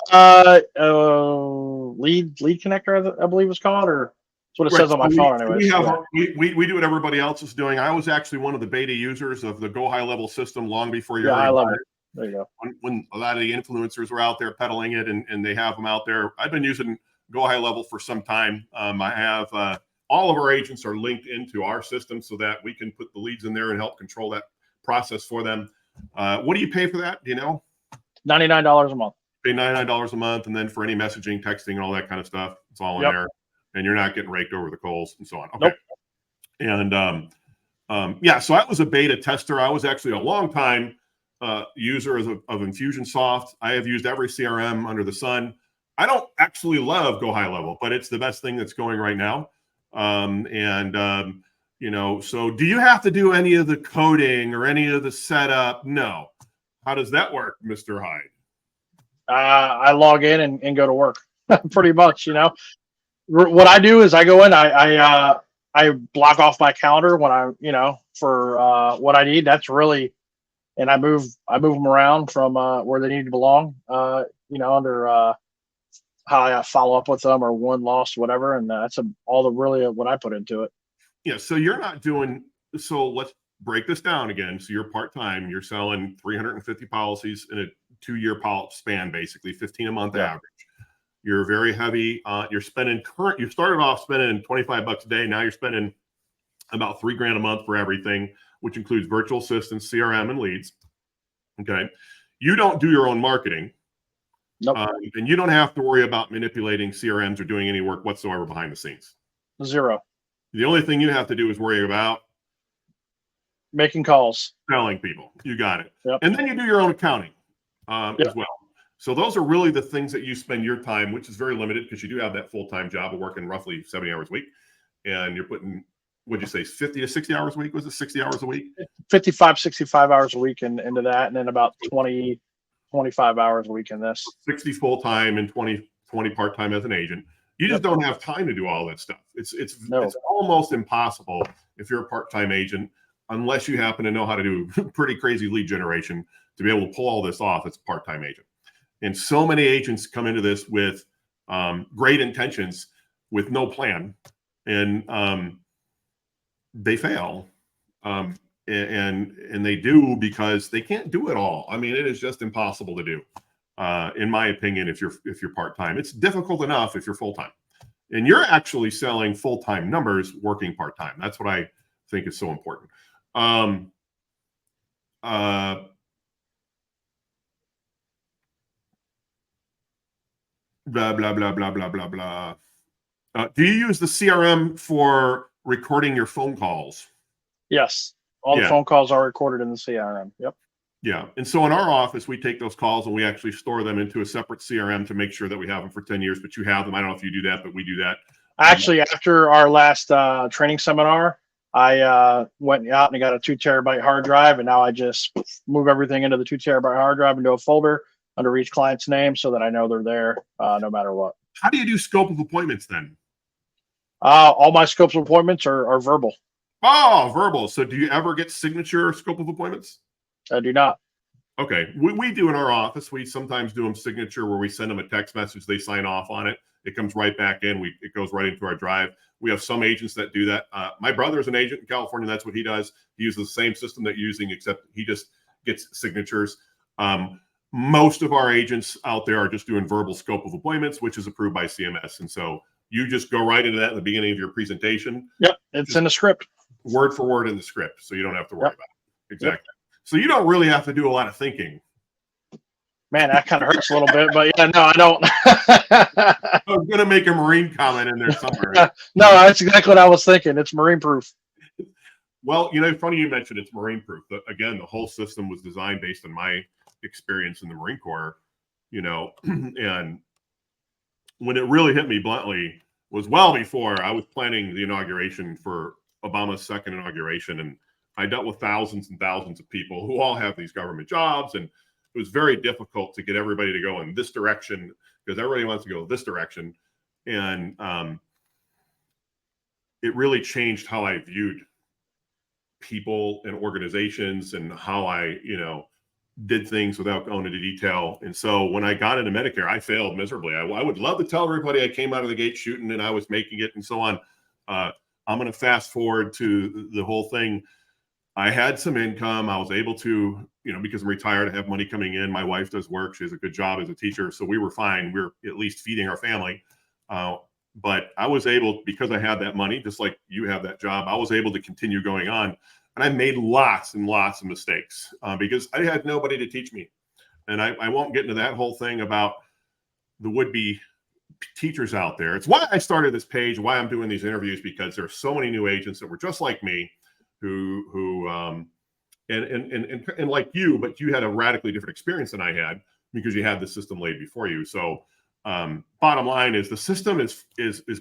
Lead connector, I believe it's called, or that's what it says on my phone anyways. We do what everybody else is doing. I was actually one of the beta users of the Go High Level system long before you. Yeah, I love it. There you go. When a lot of the influencers were out there peddling it, and they have them out there. I've been using Go High Level for some time. I have all of our agents are linked into our system so that we can put the leads in there and help control that process for them. What do you pay for that? Do you know? $99 a month. Pay $99 a month, and then for any messaging, texting, and all that kind of stuff, it's all in there, and you're not getting raked over the coals and so on. Okay. Nope. And so I was a beta tester. I was actually a long time user of Infusionsoft. I have used every CRM under the sun. I don't actually love Go High Level, but it's the best thing that's going right now. So do you have to do any of the coding or any of the setup? No. How does that work, Mr. Hyde? I log in and go to work pretty much, What I do is I go in, I block off my calendar when for what I need. That's really, and I move them around from where they need to belong, under how I follow up with them or won, lost, whatever. And that's all what I put into it. Yeah. So you're not doing, so let's break this down again. So you're part-time, you're selling 350 policies in a 2-year span, basically 15 a month average. You're very heavy. You started off spending $25 a day. Now you're spending about $3,000 a month for everything, which includes virtual assistants, CRM, and leads. Okay. You don't do your own marketing. Nope. And you don't have to worry about manipulating CRMs or doing any work whatsoever behind the scenes. Zero. The only thing you have to do is worry about making calls, selling people. You got it. Yep. And then you do your own accounting. Yeah. as well. So those are really the things that you spend your time, which is very limited because you do have that full-time job of working roughly 70 hours a week. And you're putting, what'd you say, 50 to 60 hours a week? Was it 60 hours a week? 55, 65 hours a week into that, and then about 20, 25 hours a week in this. 60 full-time and 20 part-time as an agent. You just don't have time to do all that stuff. It's almost impossible if you're a part-time agent, unless you happen to know how to do pretty crazy lead generation to be able to pull all this off as a part-time agent. And so many agents come into this with great intentions, with no plan, and they fail. And they do because they can't do it all. I mean, it is just impossible to do. In my opinion, if you're part-time, it's difficult enough if you're full-time, and you're actually selling full-time numbers working part-time. That's what I think is so important. Blah, blah, blah, blah, blah, blah, blah. Do you use the CRM for recording your phone calls? Yes. All the phone calls are recorded in the CRM. Yep. Yeah. And so in our office, we take those calls and we actually store them into a separate CRM to make sure that we have them for 10 years, but you have them. I don't know if you do that, but we do that. Actually, after our last training seminar, I went out and got a 2 terabyte hard drive, and now I just move everything into the 2 terabyte hard drive into a folder under each client's name so that I know they're there no matter what. How do you do scope of appointments then? All my scopes of appointments are verbal. Oh, verbal. So do you ever get signature scope of appointments? I do not. Okay. We do in our office. We sometimes do them signature where we send them a text message. They sign off on it. It comes right back in. It goes right into our drive. We have some agents that do that. My brother's an agent in California. That's what he does. He uses the same system that you're using, except he just gets signatures. Most of our agents out there are just doing verbal scope of appointments, which is approved by CMS. And so you just go right into that at the beginning of your presentation. Yep. It's in the script. Word for word in the script. So you don't have to worry about it. Exactly. Yep. So you don't really have to do a lot of thinking. Man, that kind of hurts a little bit, but yeah, no, I don't. I was going to make a Marine comment in there somewhere. No, that's exactly what I was thinking. It's Marine proof. Well, funny you mentioned it's Marine proof. But again, the whole system was designed based on my experience in the Marine Corps, and when it really hit me bluntly was well before I was planning the inauguration for Obama's second inauguration. And I dealt with thousands and thousands of people who all have these government jobs. And it was very difficult to get everybody to go in this direction because everybody wants to go this direction. And it really changed how I viewed people and organizations and how I, did things without going into detail. And so when I got into Medicare, I failed miserably. I would love to tell everybody I came out of the gate shooting and I was making it and so on. I'm going to fast forward to the whole thing. I had some income. I was able to, because I'm retired, I have money coming in. My wife does work. She has a good job as a teacher. So we were fine. We were at least feeding our family. But I was able, because I had that money, just like you have that job, I was able to continue going on. And I made lots and lots of mistakes because I had nobody to teach me. And I won't get into that whole thing about the would-be teachers out there. It's why I started this page, why I'm doing these interviews, because there are so many new agents that were just like me who and like you, but you had a radically different experience than I had because you had the system laid before you. So bottom line is the system is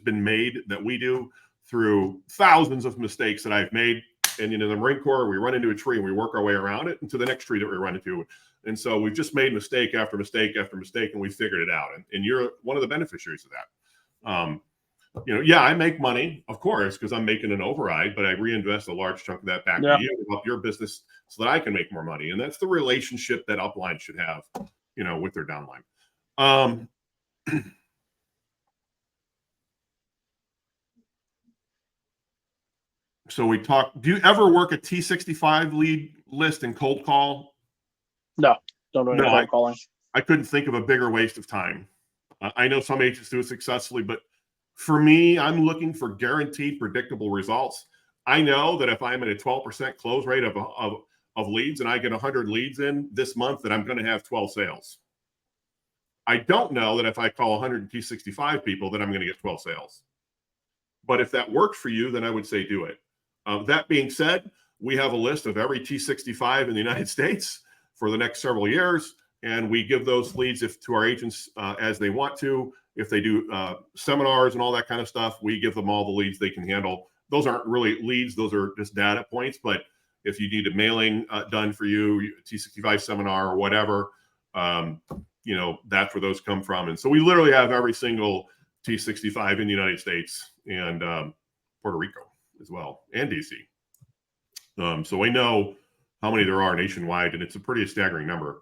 been made that we do through thousands of mistakes that I've made. And in the Marine Corps, we run into a tree and we work our way around it into the next tree that we run into. And so we've just made mistake after mistake after mistake, and we figured it out. And you're one of the beneficiaries of that. Yeah, I make money, of course, because I'm making an override, but I reinvest a large chunk of that back to you to help your business so that I can make more money. And that's the relationship that upline should have, with their downline. So we talked, do you ever work a T65 lead list and cold call? No, don't do any cold calling. I couldn't think of a bigger waste of time. I know some agents do it successfully, but for me, I'm looking for guaranteed predictable results. I know that if I'm at a 12% close rate of leads and I get 100 leads in this month, that I'm going to have 12 sales. I don't know that if I call 100 T65 people, that I'm going to get 12 sales. But if that works for you, then I would say do it. That being said, we have a list of every T65 in the United States for the next several years. and we give those leads to our agents as they want to. If they do seminars and all that kind of stuff, we give them all the leads they can handle. Those aren't really leads; those are just data points. But if you need a mailing done for you, T65 seminar or whatever, that's where those come from. And so we literally have every single T65 in the United States and Puerto Rico as well, and DC. So we know how many there are nationwide, and it's a pretty staggering number.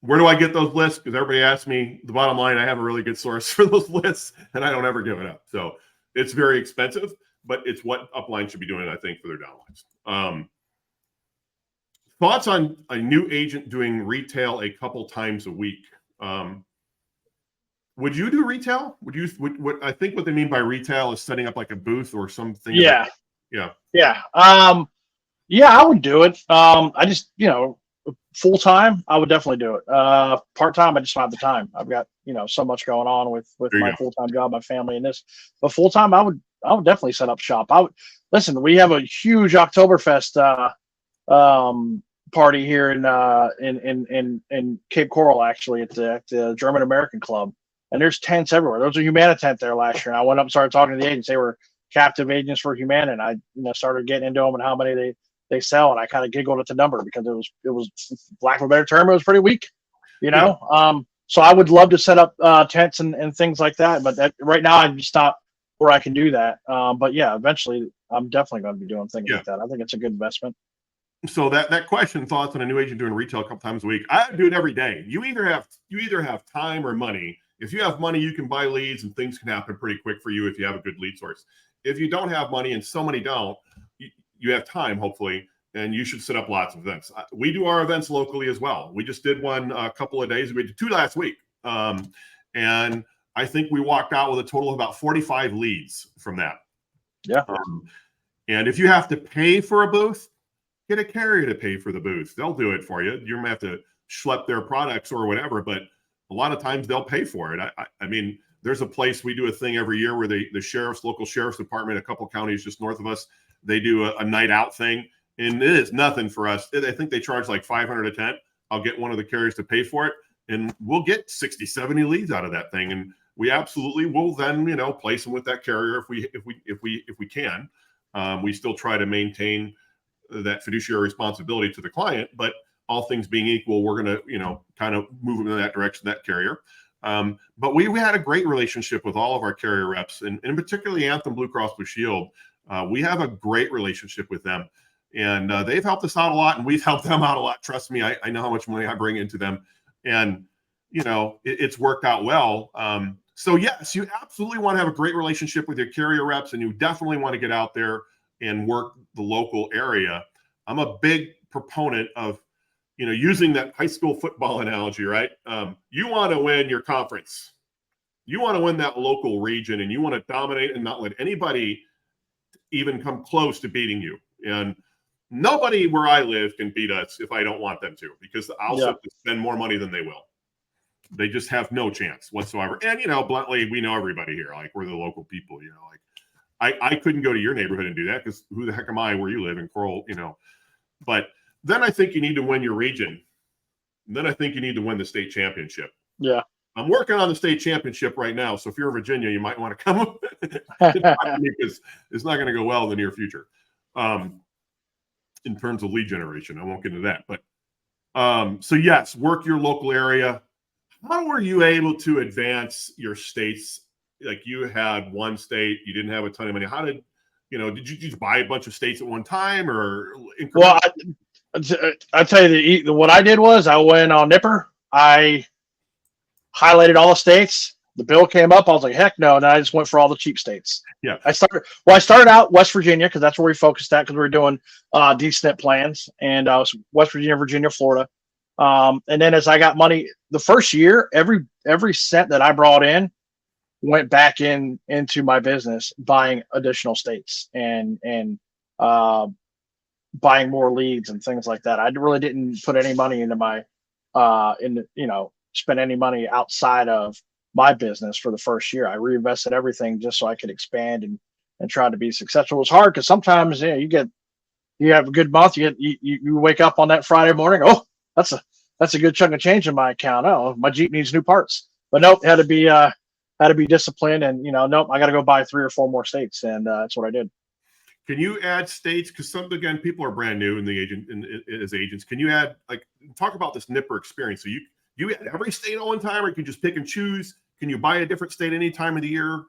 Where do I get those lists? Because everybody asks me. The bottom line, I have a really good source for those lists, and I don't ever give it up. So it's very expensive, but it's what upline should be doing, I think, for their downlines. Thoughts on a new agent doing retail a couple times a week? Would you do retail? What I think what they mean by retail is setting up like a booth or something. Yeah. Yeah. I would do it. I just, full time, I would definitely do it. Part time, I just don't have the time. I've got, so much going on with my full time job, my family, and this. But full time, I would definitely set up shop. Listen. We have a huge Oktoberfest party here in Cape Coral, actually, at the German American Club, and there's tents everywhere. There was a Humana tent there last year, and I went up and started talking to the agents. They were captive agents for Humana, and I started getting into them and how many they sell, and I kind of giggled at the number because it was lack of a better term, it was pretty weak, So I would love to set up tents and things like that, but right now I'm just not where I can do that. But yeah, eventually I'm definitely going to be doing things like that. I think it's a good investment. So that question, thoughts on a new agent doing retail a couple times a week? I do it every day. You either have time or money. If you have money, you can buy leads and things can happen pretty quick for you if you have a good lead source. If you don't have money, and so many don't, you have time, hopefully, and you should set up lots of events. We do our events locally as well. We just did one a couple of days. We did 2 last week. And I think we walked out with a total of about 45 leads from that. Yeah. And if you have to pay for a booth, get a carrier to pay for the booth. They'll do it for you. You're going to have to schlep their products or whatever, but a lot of times they'll pay for it. I mean, there's a place, we do a thing every year where the local sheriff's department, a couple counties just north of us, they do a night out thing, and it is nothing for us. I think they charge like $500 a tent. I'll get one of the carriers to pay for it, and we'll get 60, 70 leads out of that thing. And we absolutely will then, place them with that carrier if we can. We still try to maintain that fiduciary responsibility to the client, but all things being equal, we're going to, kind of move them in that direction, that carrier. But we had a great relationship with all of our carrier reps, and particularly Anthem Blue Cross Blue Shield. We have a great relationship with them, and they've helped us out a lot, and we've helped them out a lot. Trust me, I know how much money I bring into them, and it's worked out well. So yes, you absolutely want to have a great relationship with your carrier reps, and you definitely want to get out there and work the local area. I'm a big proponent of, using that high school football analogy, right? You want to win your conference. You want to win that local region, and you want to dominate and not let anybody even come close to beating you. And nobody where I live can beat us if I don't want them to, because I'll spend more money than they will. They just have no chance whatsoever. And, bluntly, we know everybody here. Like, we're the local people, I couldn't go to your neighborhood and do that because who the heck am I where you live in Coral, But then I think you need to win your region. And then I think you need to win the state championship. Yeah. I'm working on the state championship right now. So if you're in Virginia, you might want to come because it's not going to go well in the near future. In terms of lead generation, I won't get into that. But so yes, work your local area. How were you able to advance your states? Like, you had one state, you didn't have a ton of money. How did you just buy a bunch of states at one time, or? Well, I tell you, what I did was I went on Nipper. I highlighted all the states. The bill came up. I was like, heck no. And I just went for all the cheap states. Yeah. I started out West Virginia because that's where we focused at, because we were doing DSNP plans, and I was West Virginia, Virginia, Florida. And then as I got money, the first year, every cent that I brought in went back into my business, buying additional states and buying more leads and things like that. I really didn't put any money into my spend any money outside of my business for the first year. I reinvested everything just so I could expand and try to be successful. It was hard because sometimes you have a good month, you wake up on that Friday morning, oh, that's a good chunk of change in my account. Oh, my Jeep needs new parts, but nope, had to be disciplined, and nope, I got to go buy 3 or 4 more states, and that's what I did. Can you add states? Because again, people are brand new in the as agents. Can you add, like, talk about this Nipper experience? So you add every state at one time, or you can just pick and choose? Can you buy a different state any time of the year?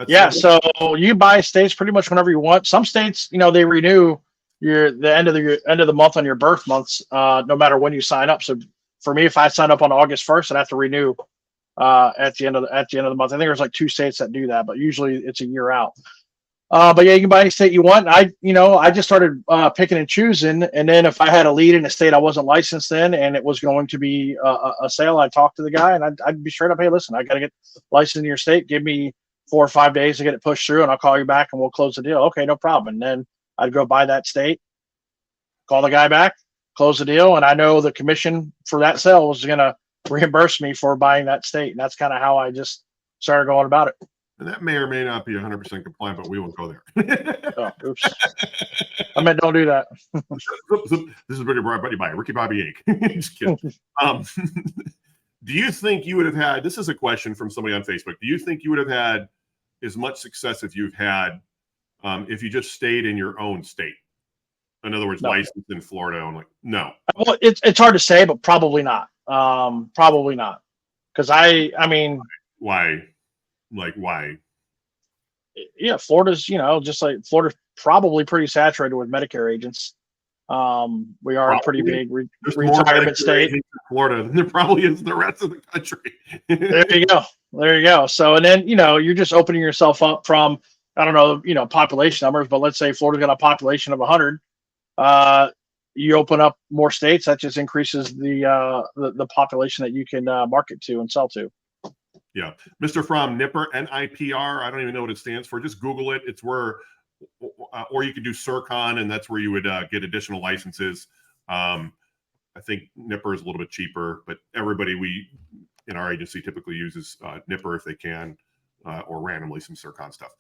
Yeah, so you buy states pretty much whenever you want. Some states, they renew the end of the month on your birth months, no matter when you sign up. So for me, if I sign up on August 1st, I'd have to renew at the end of the month. I think there's like 2 states that do that, but usually it's a year out. But yeah, you can buy any state you want. I just started picking and choosing, and then if I had a lead in a state I wasn't licensed in, and it was going to be a sale, I'd talk to the guy, and I'd be straight up, hey, listen, I got to get licensed in your state. Give me 4 or 5 days to get it pushed through, and I'll call you back, and we'll close the deal. Okay, no problem. And then I'd go buy that state, call the guy back, close the deal, and I know the commission for that sale was going to reimburse me for buying that state, and that's kind of how I just started going about it. And that may or may not be 100% compliant, but we won't go there. Oh, oops. I meant don't do that. This is brought by Ricky Bobby Inc. Just kidding. Do you think you would have had, this is a question from somebody on Facebook, do you think you would have had as much success if you've had, if you just stayed in your own state? In other words, No. licensed in Florida only? No. Well, it's hard to say, but probably not. Probably not. Because I mean, Why? Like, why? Yeah, Florida's, just like Florida's probably pretty saturated with Medicare agents. We are a pretty big retirement state. In Florida than there probably is in the rest of the country. There you go. So, and then, you're just opening yourself up from, I don't know, population numbers, but let's say Florida's got a population of 100. You open up more states, that just increases the population that you can market to and sell to. Yeah. Mr. Fromm, Nipper, NIPR. I don't even know what it stands for. Just Google it. It's where, or you could do Circon, and that's where you would get additional licenses. I think Nipper is a little bit cheaper, but everybody in our agency typically uses Nipper if they can, or randomly some Circon stuff.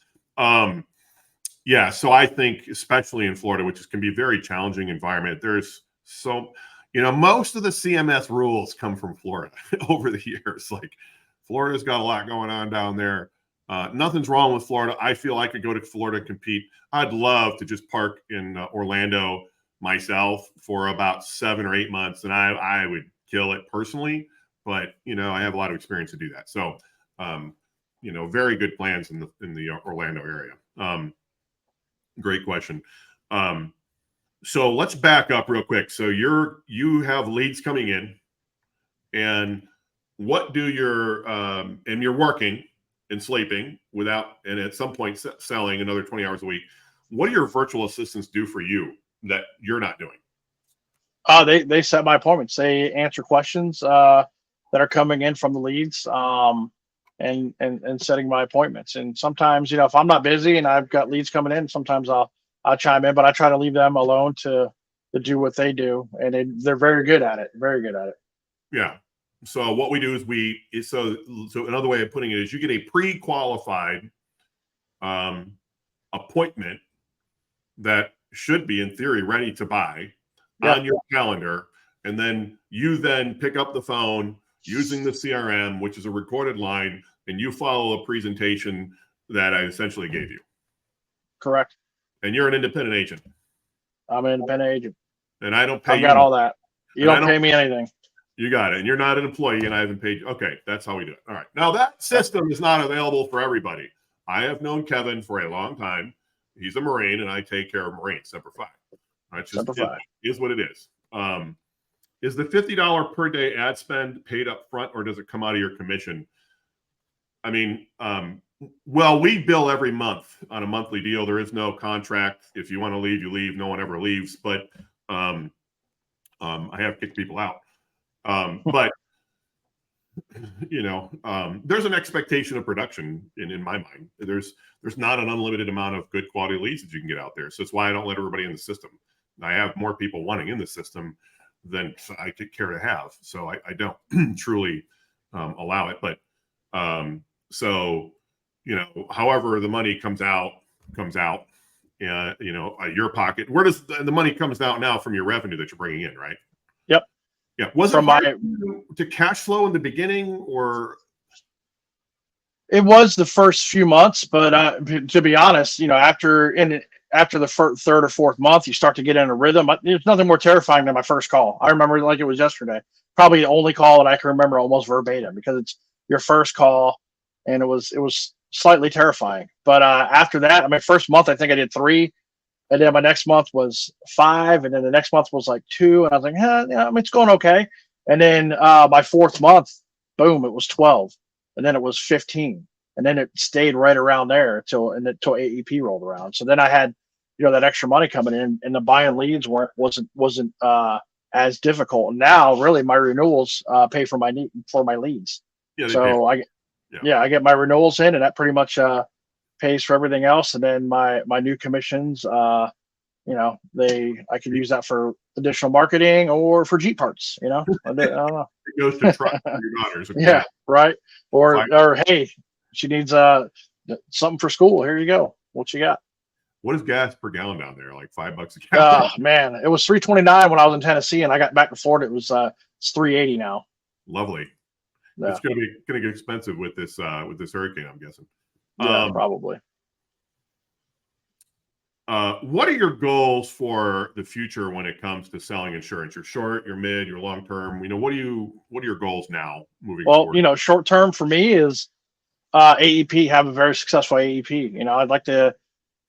Yeah. So I think, especially in Florida, which can be a very challenging environment, there's most of the CMS rules come from Florida over the years. Like, Florida's got a lot going on down there. Nothing's wrong with Florida. I feel I could go to Florida and compete. I'd love to just park in Orlando myself for about 7 or 8 months, and I would kill it personally. But I have a lot of experience to do that. So, very good plans in the Orlando area. Great question. So let's back up real quick. So you have leads coming in, and what do and you're working and sleeping and at some point selling another 20 hours a week. What do your virtual assistants do for you that you're not doing? They set my appointments. They answer questions that are coming in from the leads, and setting my appointments. And sometimes, if I'm not busy and I've got leads coming in, sometimes I'll chime in, but I try to leave them alone to do what they do. And they're very good at it. Very good at it. Yeah. So what we do is so another way of putting it is you get a pre-qualified appointment that should be, in theory, ready to buy on your calendar. And then you pick up the phone using the CRM, which is a recorded line, and you follow a presentation that I essentially gave you. Correct. And you're an independent agent. I'm an independent agent. And I don't pay you. I've got all that. You don't pay me anything. You got it. And you're not an employee, and I haven't paid you. Okay, that's how we do it. All right. Now, that system is not available for everybody. I have known Kevin for a long time. He's a Marine, and I take care of Marines, Semper Fi. That's just is what it is. Is the $50 per day ad spend paid up front, or does it come out of your commission? I mean, well, we bill every month on a monthly deal. There is no contract. If you want to leave, you leave. No one ever leaves. But I have kicked people out. But there's an expectation of production in my mind. There's not an unlimited amount of good quality leads that you can get out there. So that's why I don't let everybody in the system. I have more people wanting in the system than I could care to have. So I don't truly allow it. But however the money comes out, your pocket. Where does the money comes out now from your revenue that you're bringing in, right? Yep. Yeah. Was it from hard my to cash flow in the beginning, or? It was the first few months, but to be honest, after the third or fourth month, you start to get in a rhythm. There's nothing more terrifying than my first call. I remember it like it was yesterday. Probably the only call that I can remember almost verbatim, because it's your first call, and it was slightly terrifying. But after that, I mean, first month I think I did 3, and then my next month was 5, and then the next month was like 2, and I was like, yeah, I mean, it's going okay. And then my fourth month, boom, it was 12, and then it was 15, and then it stayed right around there until AEP rolled around. So then I had, that extra money coming in, and the buying leads wasn't as difficult. And now, really, my renewals pay for my leads. Yeah, they pay. So I get my renewals in, and that pretty much pays for everything else. And then my new commissions, I could use that for additional marketing or for Jeep parts. I don't know. It goes to truck for your daughters. Okay. Yeah, right. Or Fine. or hey, she needs something for school. Here you go. What you got? What is gas per gallon down there? Like $5 a gallon? Man, it was $3.29 when I was in Tennessee, and I got back to Florida. It's $3.80 now. Lovely. Yeah. It's gonna get expensive with this hurricane, I'm guessing. Yeah, probably. What are your goals for the future when it comes to selling insurance? Your short, your mid, your long term. What are your goals now moving forward? Well, short term for me is AEP, have a very successful AEP. I'd like to.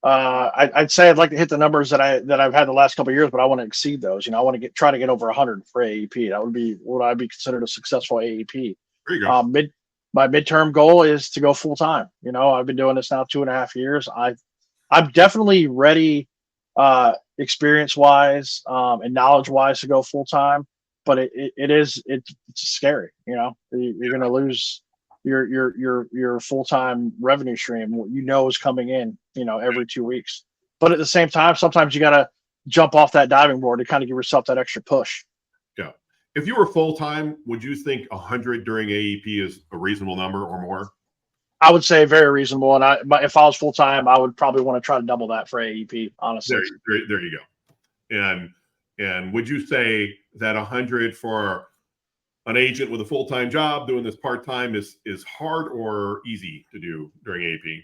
I'd say I'd like to hit the numbers that I've had the last couple of years, but I want to exceed those. I want to try to get over 100 for AEP. That would be what I'd be considered a successful AEP. There you go. My midterm goal is to go full time. I've been doing this now 2.5 years. I'm definitely ready, experience wise, and knowledge wise, to go full time. But it's scary. You're going to lose your full time revenue stream. Is coming in. Every 2 weeks. But at the same time, sometimes you got to jump off that diving board to kind of give yourself that extra push. Yeah. If you were full time, would you think 100 during AEP is a reasonable number or more? I would say very reasonable. And if I was full time, I would probably want to try to double that for AEP. Honestly, there you go. And would you say that 100 for an agent with a full time job doing this part time is hard or easy to do during AEP?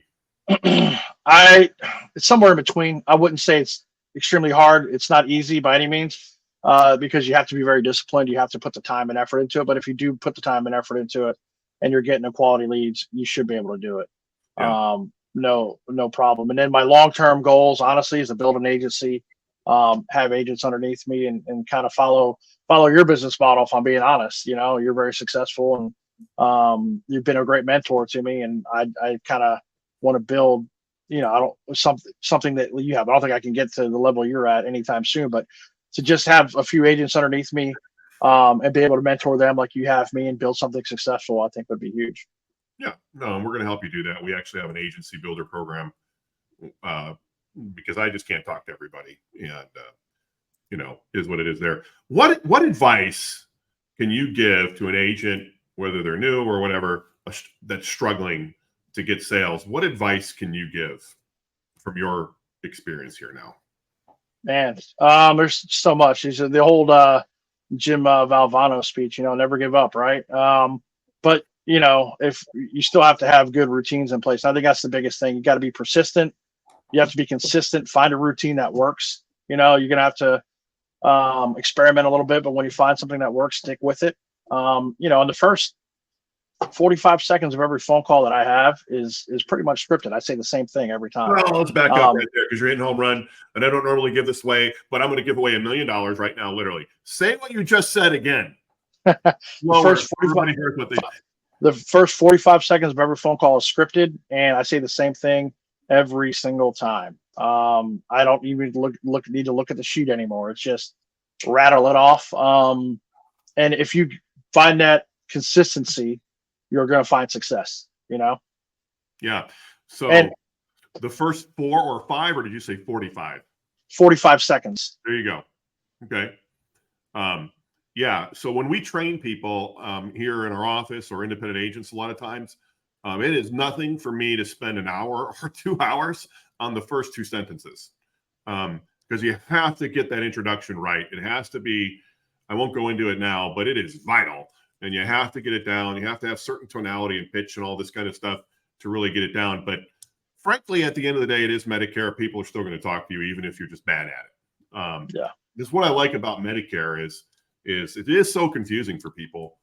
It's somewhere in between. I wouldn't say it's extremely hard. It's not easy by any means, because you have to be very disciplined. You have to put the time and effort into it. But if you do put the time and effort into it, and you're getting the quality leads, you should be able to do it. Yeah. No problem. And then my long-term goals, honestly, is to build an agency, have agents underneath me, and kind of follow your business model. If I'm being honest, you're very successful, and you've been a great mentor to me. And I kind of want to build, something that you have. I don't think I can get to the level you're at anytime soon, but to just have a few agents underneath me, and be able to mentor them like you have me, and build something successful, I think would be huge. Yeah, no, and we're going to help you do that. We actually have an agency builder program, because I just can't talk to everybody, and is what it is there. What advice can you give to an agent, whether they're new or whatever, that's struggling to get sales? What advice can you give from your experience here now? Man, there's so much. These are the old Jim Valvano speech, never give up, right? But if you still have to have good routines in place. I think that's the biggest thing. You got to be persistent. You have to be consistent. Find a routine that works. You're gonna have to experiment a little bit, but when you find something that works, stick with it. In the first 45 seconds of every phone call that I have is pretty much scripted. I say the same thing every time. Well, let's back up right there, because you're hitting home run, and I don't normally give this away, but I'm going to give away $1 million right now, literally. Say what you just said again. The first 45 seconds of every phone call is scripted, and I say the same thing every single time. I don't even need to look at the sheet anymore. It's just rattle it off. And if you find that consistency, you're going to find success, Yeah. So the first 4 or 5, or did you say 45? 45 seconds. There you go. Okay. Yeah. So when we train people here in our office or independent agents, a lot of times it is nothing for me to spend an hour or 2 hours on the first 2 sentences, because you have to get that introduction right. It has to be I won't go into it now, but it is vital. And you have to get it down. You have to have certain tonality and pitch and all this kind of stuff to really get it down. But frankly, at the end of the day, it is Medicare. People are still going to talk to you, even if you're just bad at it. Because what I like about Medicare is it is so confusing for people.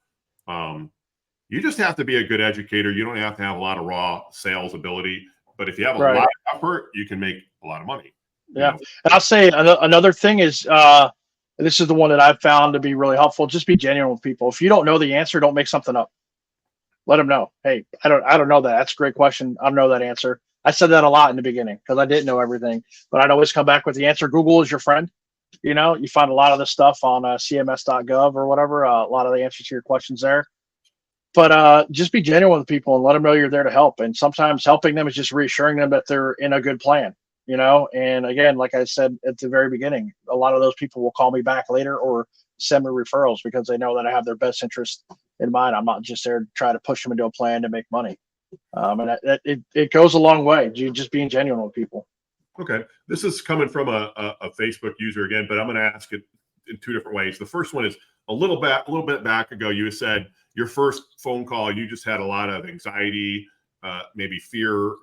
You just have to be a good educator. You don't have to have a lot of raw sales ability. But if you have a lot of effort, you can make a lot of money. Yeah. And I'll say another thing is, this is the one that I've found to be really helpful. Just be genuine with people. If you don't know the answer, don't make something up. Let them know. Hey, I don't know that. That's a great question. I don't know that answer. I said that a lot in the beginning because I didn't know everything, but I'd always come back with the answer. Google is your friend. You know, you find a lot of this stuff on cms.gov or whatever. A lot of the answers to your questions there. But just be genuine with people and let them know you're there to help. And sometimes helping them is just reassuring them that they're in a good plan. You know, and again, like I said at the very beginning, a lot of those people will call me back later or send me referrals because they know that I have their best interest in mind. I'm not just there to try to push them into a plan to make money. And it goes a long way. You just being genuine with people. Okay. This is coming from a Facebook user again, but I'm going to ask it in two different ways. The first one is a little bit back ago, you said your first phone call, you just had a lot of anxiety, maybe fear.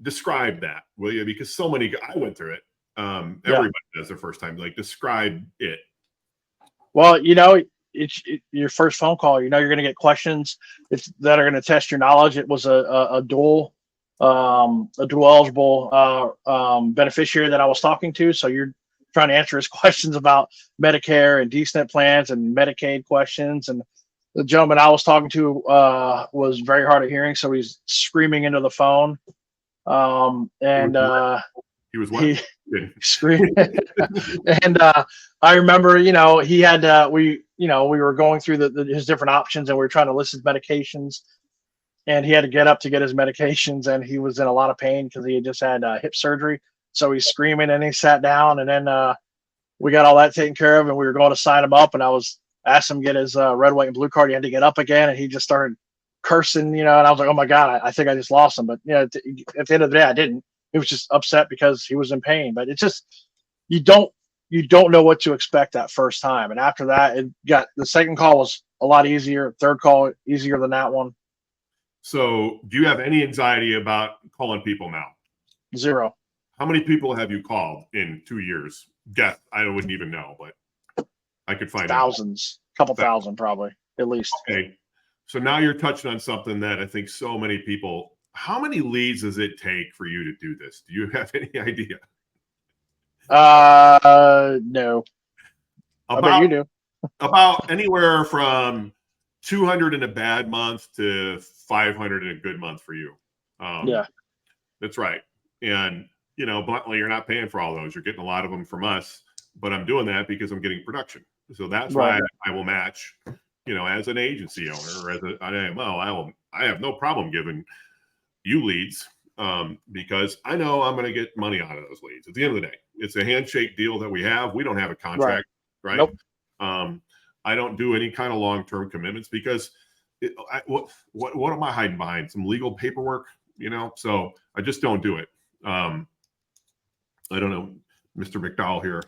Describe that, will you? Because so many, I went through it. Everybody does their first time. Like, describe it. Well, you know, it's your first phone call. You know, you're going to get questions that are going to test your knowledge. It was a dual eligible beneficiary that I was talking to. So you're trying to answer his questions about Medicare and D-SNP plans and Medicaid questions. And the gentleman I was talking to was very hard of hearing, so he's screaming into the phone. He was what? Screaming. And I remember, you know, he had we were going through his different options, and we were trying to list his medications, and he had to get up to get his medications, and he was in a lot of pain because he had just had hip surgery. So he's screaming, and he sat down, and then we got all that taken care of, and we were going to sign him up, and I was asked him to get his red, white, and blue card. He had to get up again, and he just started cursing, you know, and I was like, oh my God, I think I just lost him. But you know, at the end of the day, I didn't. He was just upset because he was in pain. But it's just, you don't know what to expect that first time. And after that, the second call was a lot easier. Third call easier than that one. So do you have any anxiety about calling people now? Zero. How many people have you called in 2 years? Guess, I wouldn't even know, but I could find thousands, a couple thousand probably, at least. Okay. So now you're touching on something that I think so many people, how many leads does it take for you to do this? Do you have any idea? No. I bet you do. About anywhere from 200 in a bad month to 500 in a good month for you. Yeah. That's right. And, you know, bluntly, you're not paying for all those. You're getting a lot of them from us, but I'm doing that because I'm getting production. So that's why I will match, you know, as an agency owner, or as I have no problem giving you leads because I know I'm going to get money out of those leads. At the end of the day, it's a handshake deal that we have. We don't have a contract, right? Nope. I don't do any kind of long-term commitments because what am I hiding behind? Some legal paperwork, you know? So I just don't do it. I don't know, Mr. McDowell here.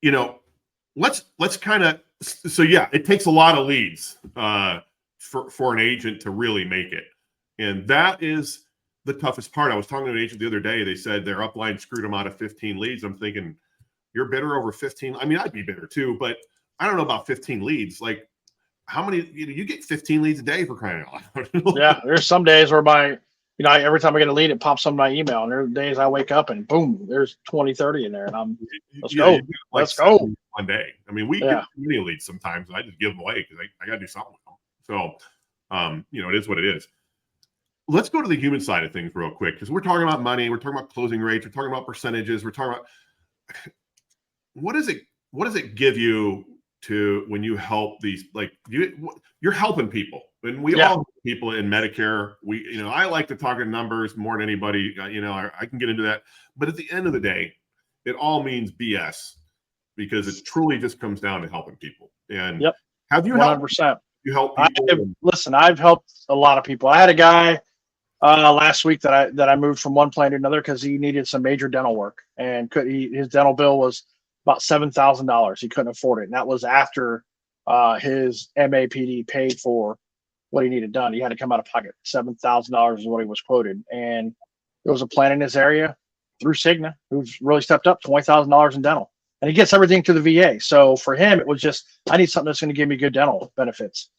You know, let's kind of, so yeah, it takes a lot of leads for an agent to really make it. And that is the toughest part. I was talking to an agent the other day. They said their upline screwed them out of 15 leads. I'm thinking, you're bitter over 15. I mean, I'd be bitter too, but I don't know about 15 leads. Like, how many, you get 15 leads a day for crying out loud. Yeah, there's some days where every time I get a lead, it pops on my email, and there are days I wake up and boom, there's 20, 30 in there, and I'm let's go. One day. I mean, we get many leads sometimes, and I just give them away because I got to do something with them. So, you know, it is what it is. Let's go to the human side of things real quick, because we're talking about money, we're talking about closing rates, we're talking about percentages, we're talking about what does it give you to when you help these, like you're helping people, and we all help people in Medicare. I like to talk in numbers more than anybody. I can get into that, but at the end of the day, it all means BS because it truly just comes down to helping people. And have you 100%? You help people? Listen, I've helped a lot of people. I had a guy last week that I moved from one plan to another because he needed some major dental work, and his dental bill was about $7,000. He couldn't afford it, and that was after his MAPD paid for what he needed done. He had to come out of pocket. $7,000 is what he was quoted, and there was a plan in his area through Cigna who's really stepped up, $20,000 in dental, and he gets everything through the VA. So for him, it was just, I need something that's going to give me good dental benefits.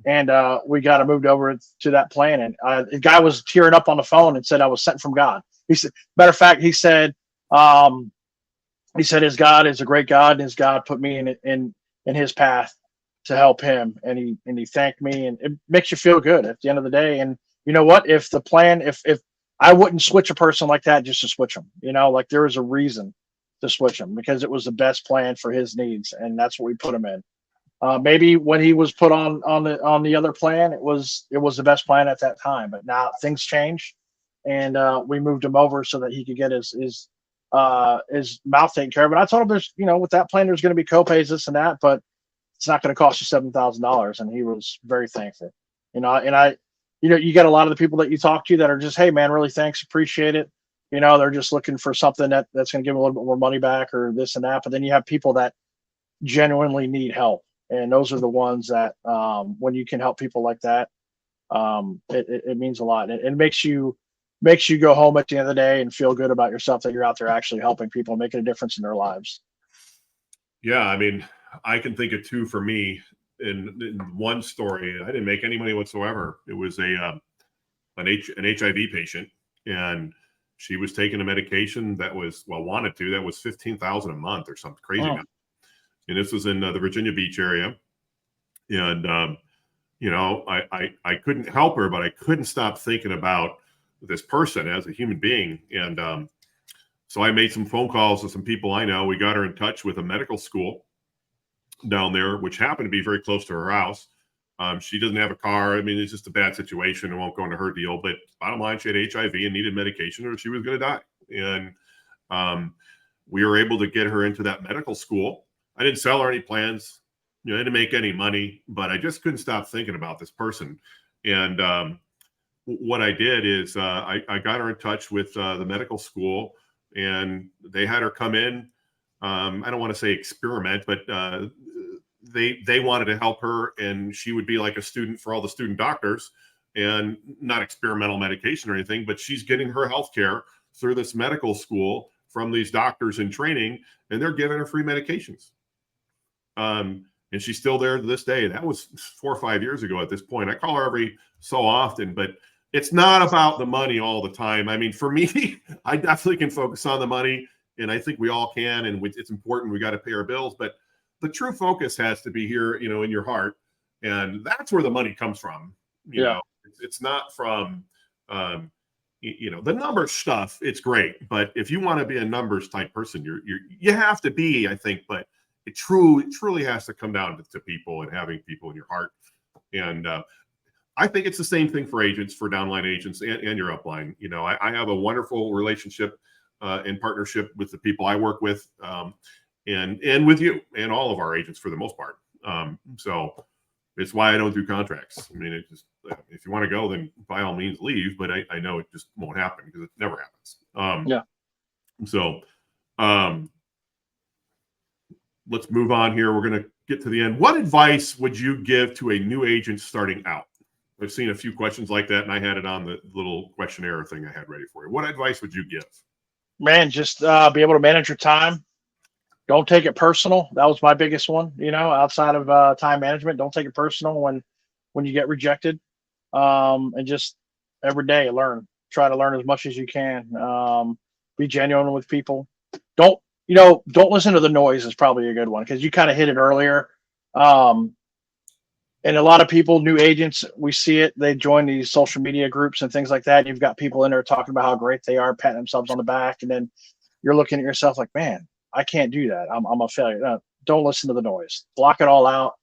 And we got moved over to that plan. And the guy was tearing up on the phone and said I was sent from God. He said, matter of fact, he said his God is a great God, and his God put me in his path to help him. And he thanked me, and it makes you feel good at the end of the day. And you know what? If the plan, if I wouldn't switch a person like that just to switch them, like there was a reason to switch him because it was the best plan for his needs, and that's what we put him in. Maybe when he was put on the other plan, it was the best plan at that time. But now things change, and we moved him over so that he could get his mouth taken care of. But I told him there's with that plan there's going to be copays, this and that, but it's not going to cost you $7,000. And he was very thankful. And you get a lot of the people that you talk to that are just, hey man, really thanks, appreciate it. They're just looking for something that's going to give them a little bit more money back or this and that. But then you have people that genuinely need help. And those are the ones that, when you can help people like that, it means a lot. It makes you go home at the end of the day and feel good about yourself that you're out there actually helping people, making a difference in their lives. Yeah, I mean, I can think of two for me. In one story, I didn't make any money whatsoever. It was an HIV patient, and she was taking a medication that was that was $15,000 a month or something crazy. Oh. And this was in the Virginia Beach area. And, I couldn't help her, but I couldn't stop thinking about this person as a human being. And so I made some phone calls to some people I know. We got her in touch with a medical school down there, which happened to be very close to her house. She doesn't have a car. I mean, it's just a bad situation. It won't go into her deal. But bottom line, she had HIV and needed medication or she was going to die. And we were able to get her into that medical school. I didn't sell her any plans, I didn't make any money, but I just couldn't stop thinking about this person. And what I did is I got her in touch with the medical school, and they had her come in. I don't want to say experiment, but they wanted to help her, and she would be like a student for all the student doctors, and not experimental medication or anything, but she's getting her health care through this medical school from these doctors in training, and they're giving her free medications. And she's still there to this day. That was 4 or 5 years ago at this point. I call her every so often, but it's not about the money all the time. I mean, for me, I definitely can focus on the money, and I think we all can, and it's important. We got to pay our bills, but the true focus has to be here, in your heart. And that's where the money comes from. You know, it's not from, the numbers stuff. It's great. But if you want to be a numbers type person, you have to be, I think, but it truly has to come down to people and having people in your heart. And I think it's the same thing for agents, for downline agents and your upline. I have a wonderful relationship and partnership with the people I work with, and with you and all of our agents for the most part. So it's why I don't do contracts. I mean, it just, if you want to go, then by all means leave, but I know it just won't happen because it never happens. So let's move on here. We're going to get to the end. What advice would you give to a new agent starting out? I've seen a few questions like that, and I had it on the little questionnaire thing I had ready for you. What advice would you give? Man, just be able to manage your time. Don't take it personal. That was my biggest one, outside of time management. Don't take it personal when you get rejected. And just every day try to learn as much as you can. Be genuine with people. Don't listen to the noise is probably a good one, because you kind of hit it earlier. And a lot of people, new agents, we see it. They join these social media groups and things like that. You've got people in there talking about how great they are, patting themselves on the back. And then you're looking at yourself like, man, I can't do that. I'm a failure. No, don't listen to the noise. Block it all out.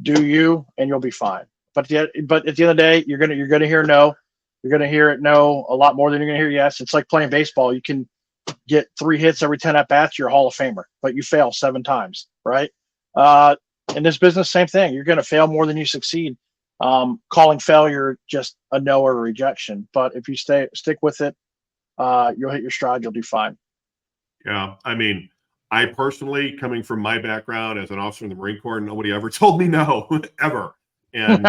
Do you, and you'll be fine. But at the end of the day, you're gonna hear no. You're gonna hear it no a lot more than you're gonna hear yes. It's like playing baseball. You can get 3 hits every 10 at bats. You're a Hall of Famer, but you fail 7 times, right? In this business, same thing. You're gonna fail more than you succeed. calling failure just a no or a rejection. But if you stick with it, you'll hit your stride. You'll do fine. Yeah. I mean, I personally, coming from my background as an officer in the Marine Corps, nobody ever told me no, ever. And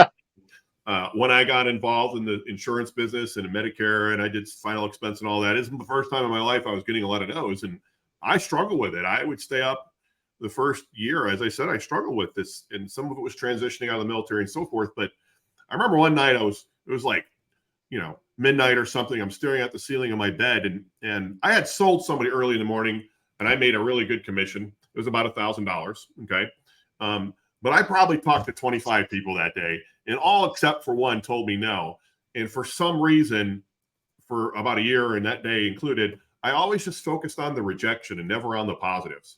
when I got involved in the insurance business and in Medicare, and I did final expense and all that, isn't the first time in my life I was getting a lot of no's, and I struggle with it. I would stay up the first year, as I said, I struggled with this, and some of it was transitioning out of the military and so forth. But I remember one night it was like, midnight or something. I'm staring at the ceiling of my bed, and I had sold somebody early in the morning, and I made a really good commission. It was about $1,000. Okay. But I probably talked to 25 people that day, and all except for one told me no. And for some reason, for about a year, and that day included, I always just focused on the rejection and never on the positives.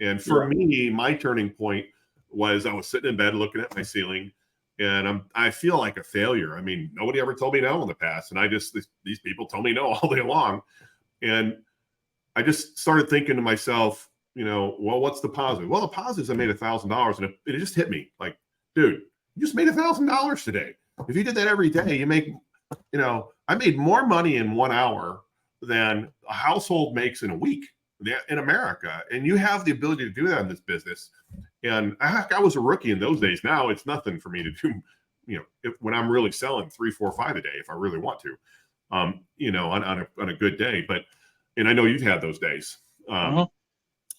And for me, my turning point was I was sitting in bed looking at my ceiling, and I feel like a failure. I mean, nobody ever told me no in the past, and these people told me no all day long. And I just started thinking to myself, well, what's the positive? Well, the positive is I made $1,000, and it just hit me like, dude, you just made $1,000 today. If you did that every day, you make, I made more money in 1 hour than a household makes in a week in America. And you have the ability to do that in this business. And I was a rookie in those days. Now it's nothing for me to do, when I'm really selling 3, 4, 5 a day, if I really want to, on a good day. And I know you've had those days.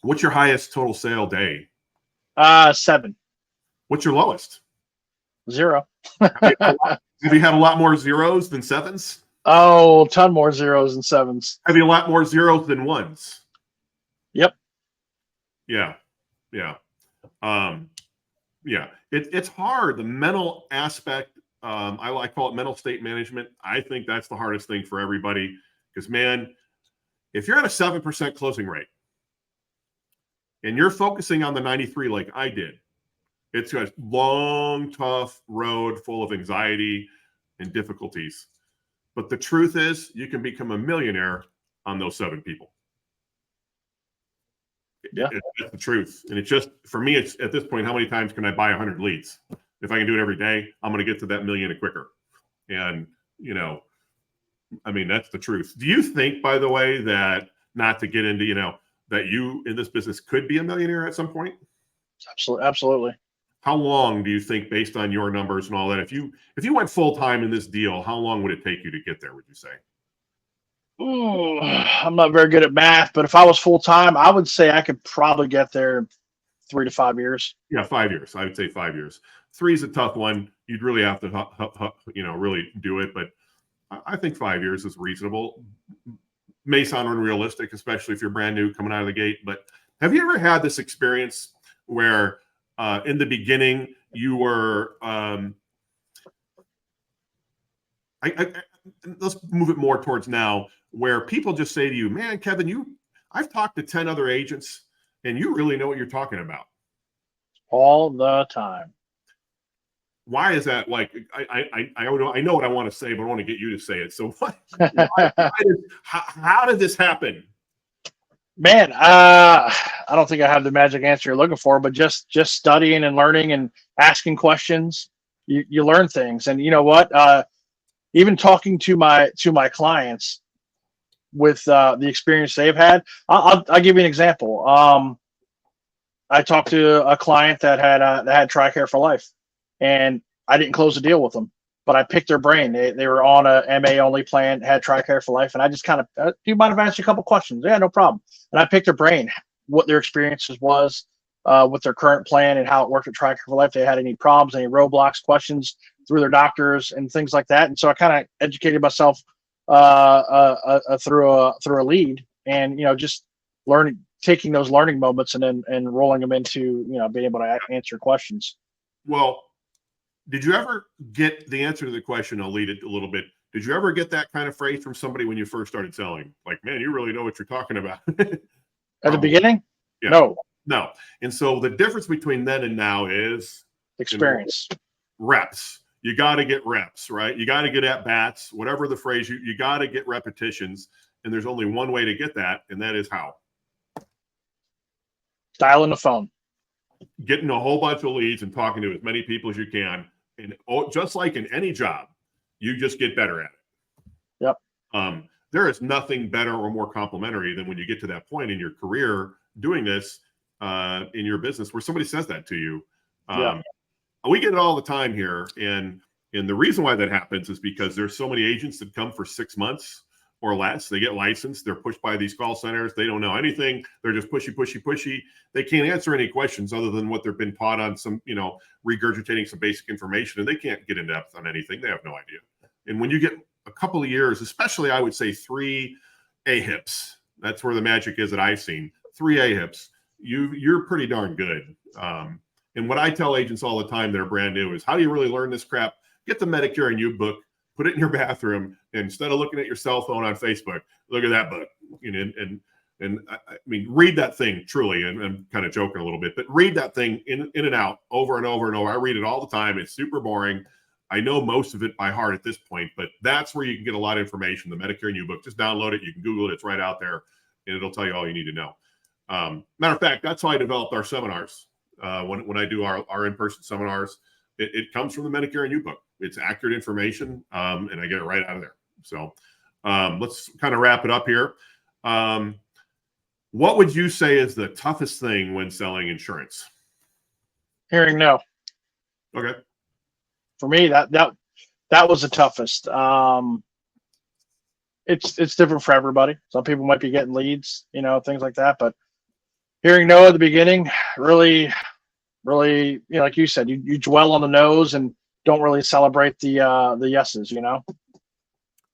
What's your highest total sale day? 7. What's your lowest? 0. Have you had a lot more zeros than sevens? Oh, a ton more zeros and sevens. Have you a lot more zeros than ones? Yep. Yeah. It's hard. The mental aspect, I call it mental state management. I think that's the hardest thing for everybody, because, man, if you're at a 7% closing rate and you're focusing on the 93 like I did, it's a long, tough road full of anxiety and difficulties. But the truth is, you can become a millionaire on those 7 people. Yeah. That's the truth. And it's just, for me, it's at this point, how many times can I buy 100 leads? If I can do it every day, I'm going to get to that million quicker. And, that's the truth. Do you think, by the way, that, not to get into, that you in this business could be a millionaire at some point? Absolutely. How long do you think, based on your numbers and all that, if you went full time in this deal, how long would it take you to get there, would you say? Ooh, I'm not very good at math, but if I was full time, I would say I could probably get there in 3 to 5 years. Yeah, 5 years. I would say 5 years. 3 is a tough one. You'd really have to, really do it. But I think 5 years is reasonable. May sound unrealistic, especially if you're brand new coming out of the gate. But have you ever had this experience where in the beginning you were let's move it more towards now, where people just say to you, man, Kevin, I've talked to 10 other agents and you really know what you're talking about? All the time. Why is that? Like, I know what I want to say, but I want to get you to say it. So how did this happen? Man, I don't think I have the magic answer you're looking for, but just studying and learning and asking questions, you learn things. And you know what? Even talking to my clients with the experience they've had, I'll give you an example. I talked to a client that had TRICARE for life, and I didn't close the deal with them, but I picked their brain. They were on a MA only plan, had TRICARE for life, and I just kind of, do you mind if I ask you a couple questions? Yeah, no problem. And I picked their brain, what their experiences was with their current plan and how it worked at TRICARE for life. They had any problems, any roadblocks, questions through their doctors and things like that. And so I kind of educated myself through a lead, and just taking those learning moments and rolling them into being able to answer questions. Well, did you ever get the answer to the question? I'll lead it a little bit. Did you ever get that kind of phrase from somebody when you first started selling? Like, man, you really know what you're talking about. At the beginning? Yeah. No. And so the difference between then and now is experience. Reps. You got to get reps, right? You got to get at bats, whatever the phrase, you got to get repetitions. And there's only one way to get that. And that is how? Dialing the phone. Getting a whole bunch of leads and talking to as many people as you can And just like in any job, you just get better at it. Yep. There is nothing better or more complimentary than when you get to that point in your career doing this in your business where somebody says that to you. We get it all the time here. And the reason why that happens is because there's so many agents that come for 6 months or less. They get licensed. They're pushed by these call centers. They don't know anything. They're just pushy. They can't answer any questions other than what they've been taught on some, regurgitating some basic information, and they can't get in depth on anything. They have no idea. And when you get a couple of years, especially I would say 3 AHIPs, that's where the magic is that I've seen. 3 AHIPs, you're pretty darn good. And what I tell agents all the time that are brand new is, how do you really learn this crap? Get the Medicare and You book, put it in your bathroom, and instead of looking at your cell phone on Facebook, look at that book. And I mean, read that thing truly. And I'm kind of joking a little bit, but read that thing in and out over and over and over. I read it all the time. It's super boring. I know most of it by heart at this point, but that's where you can get a lot of information. The Medicare and You book, just download it. You can Google it. It's right out there, and it'll tell you all you need to know. Matter of fact, that's how I developed our seminars. When I do our in-person seminars, it comes from the Medicare and You book. It's accurate information, and I get it right out of there. So let's kind of wrap it up here. What would you say is the toughest thing when selling insurance? Hearing no. Okay. For me, that was the toughest. It's different for everybody. Some people might be getting leads, things like that. But hearing no at the beginning, really, like you said, you dwell on the no's and don't really celebrate the yeses,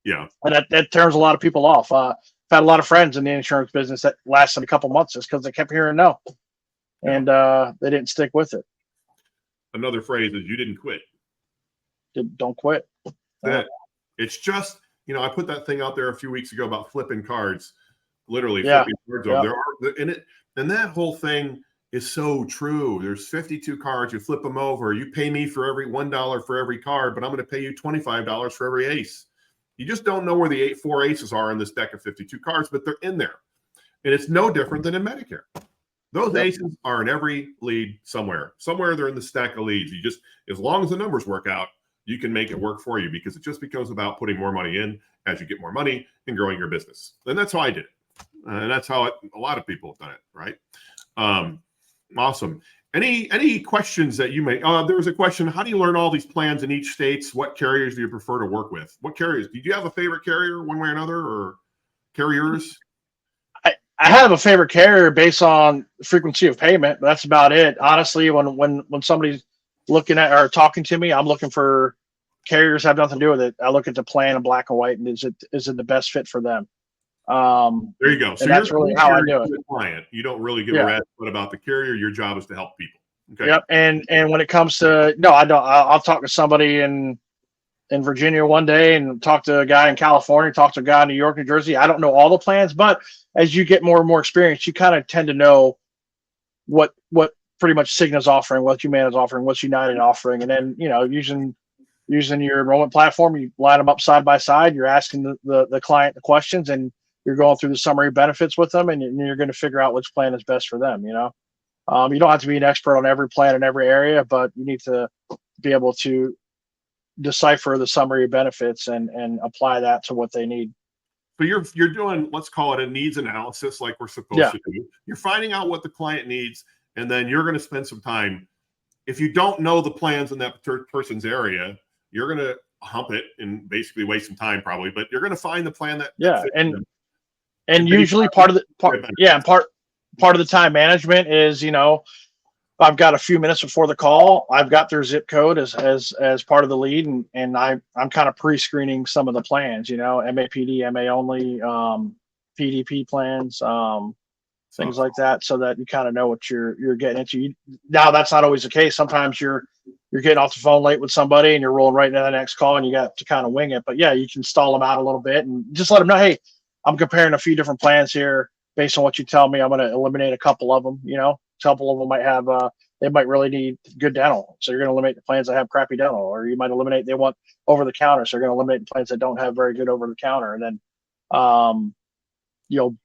Yeah. And that turns a lot of people off. I've had a lot of friends in the insurance business that lasted a couple months just because they kept hearing no, and they didn't stick with it. Another phrase is, you didn't quit. Don't quit. It's just, I put that thing out there a few weeks ago about flipping cards, literally flipping cards over. And that whole thing is so true. There's 52 cards. You flip them over. You pay me for every $1 for every card, but I'm going to pay you $25 for every ace. You just don't know where the 4 aces are in this deck of 52 cards, but they're in there. And it's no different than in Medicare. Those aces are in every lead somewhere. Somewhere they're in the stack of leads. You just, as long as the numbers work out, you can make it work for you, because it just becomes about putting more money in as you get more money and growing your business. And that's how I did it. And that's how a lot of people have done it, right? Awesome. Any questions that you may, there was a question, how do you learn all these plans in each states? What carriers do you prefer to work with? What carriers? Do you have a favorite carrier one way or another, or carriers? I have a favorite carrier based on frequency of payment, but that's about it. Honestly, when somebody's looking at or talking to me, I'm looking for carriers have nothing to do with it. I look at the plan in black and white, and is it the best fit for them? There you go. So that's really how I do it. Client, you don't really give a rat's foot about the carrier. Your job is to help people. Okay. Yep. And when it comes to, no, I don't. I'll talk to somebody in Virginia one day, and talk to a guy in California, talk to a guy in New York, New Jersey. I don't know all the plans, but as you get more and more experience, you kind of tend to know what pretty much Cigna's offering, what Humana's offering, what's United offering, and then using your enrollment platform, you line them up side by side. You're asking the client the questions, and you're going through the summary benefits with them, and you're going to figure out which plan is best for them. You don't have to be an expert on every plan in every area, but you need to be able to decipher the summary benefits and apply that to what they need. So you're doing, let's call it a needs analysis, like we're supposed to do. You're finding out what the client needs, and then you're going to spend some time. If you don't know the plans in that person's area, you're going to hump it and basically waste some time probably, but you're going to find the plan that and usually part of the time management is, I've got a few minutes before the call, I've got their zip code as part of the lead, and I'm kind of pre-screening some of the plans, MAPD, MA only, PDP plans, things like that, so that you kind of know what you're getting into. Now, that's not always the case. Sometimes you're getting off the phone late with somebody and you're rolling right into the next call, and you got to kind of wing it. But yeah, you can stall them out a little bit and just let them know, hey, I'm comparing a few different plans here. Based on what you tell me, I'm going to eliminate a couple of them. A couple of them might have, they might really need good dental. So you're going to eliminate the plans that have crappy dental, or you might eliminate, they want over the counter. So you're going to eliminate the plans that don't have very good over the counter. And then you'll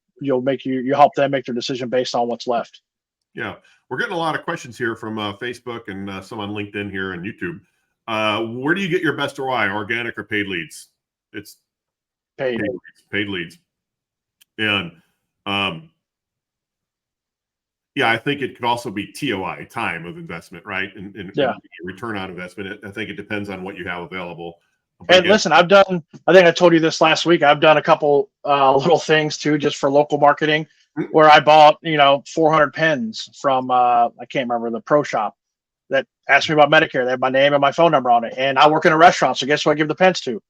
help them make their decision based on what's left. Yeah. We're getting a lot of questions here from Facebook and some on LinkedIn here and YouTube. Where do you get your best ROI, organic or paid leads? It's Paid. Paid leads. And yeah, I think it could also be TOI, time of investment, right? And return on investment. I think it depends on what you have available. And listen, I think I told you this last week. I've done a couple little things too, just for local marketing, where I bought 400 pens from I can't remember, the pro shop that asked me about Medicare. They have my name and my phone number on it, and I work in a restaurant, so guess who I give the pens to?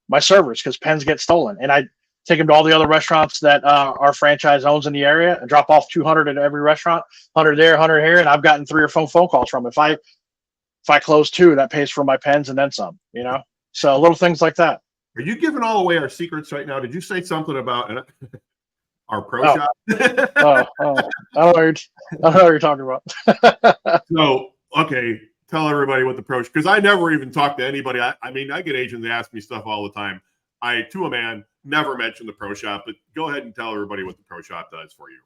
My servers, because pens get stolen, and I take them to all the other restaurants that our franchise owns in the area, and drop off 200 at every restaurant, 100 there, 100 here, and I've gotten 3 or 4 phone calls from them. If I close 2, that pays for my pens and then some. So little things like that. Are you giving all away our secrets right now? Did you say something about our pro shop? I don't know what you're talking about. So, okay, tell everybody what the pro, because I never even talk to anybody. I mean, I get agents that ask me stuff all the time. I, to a man, never mention the pro shop, but go ahead and tell everybody what the pro shop does for you.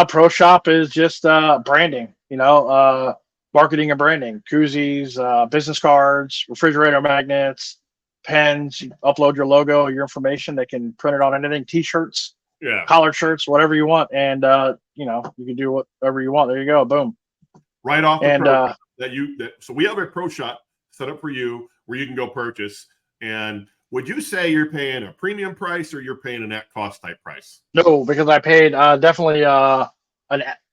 Pro shop is just branding, marketing and branding, koozies, business cards, refrigerator magnets, pens. You upload your logo, your information. They can print it on anything, t-shirts, collared shirts, whatever you want. And, you can do whatever you want. There you go. Boom. Right off the pro so we have a pro shop set up for you where you can go purchase. And would you say you're paying a premium price or you're paying an at-cost type price? No, because I paid definitely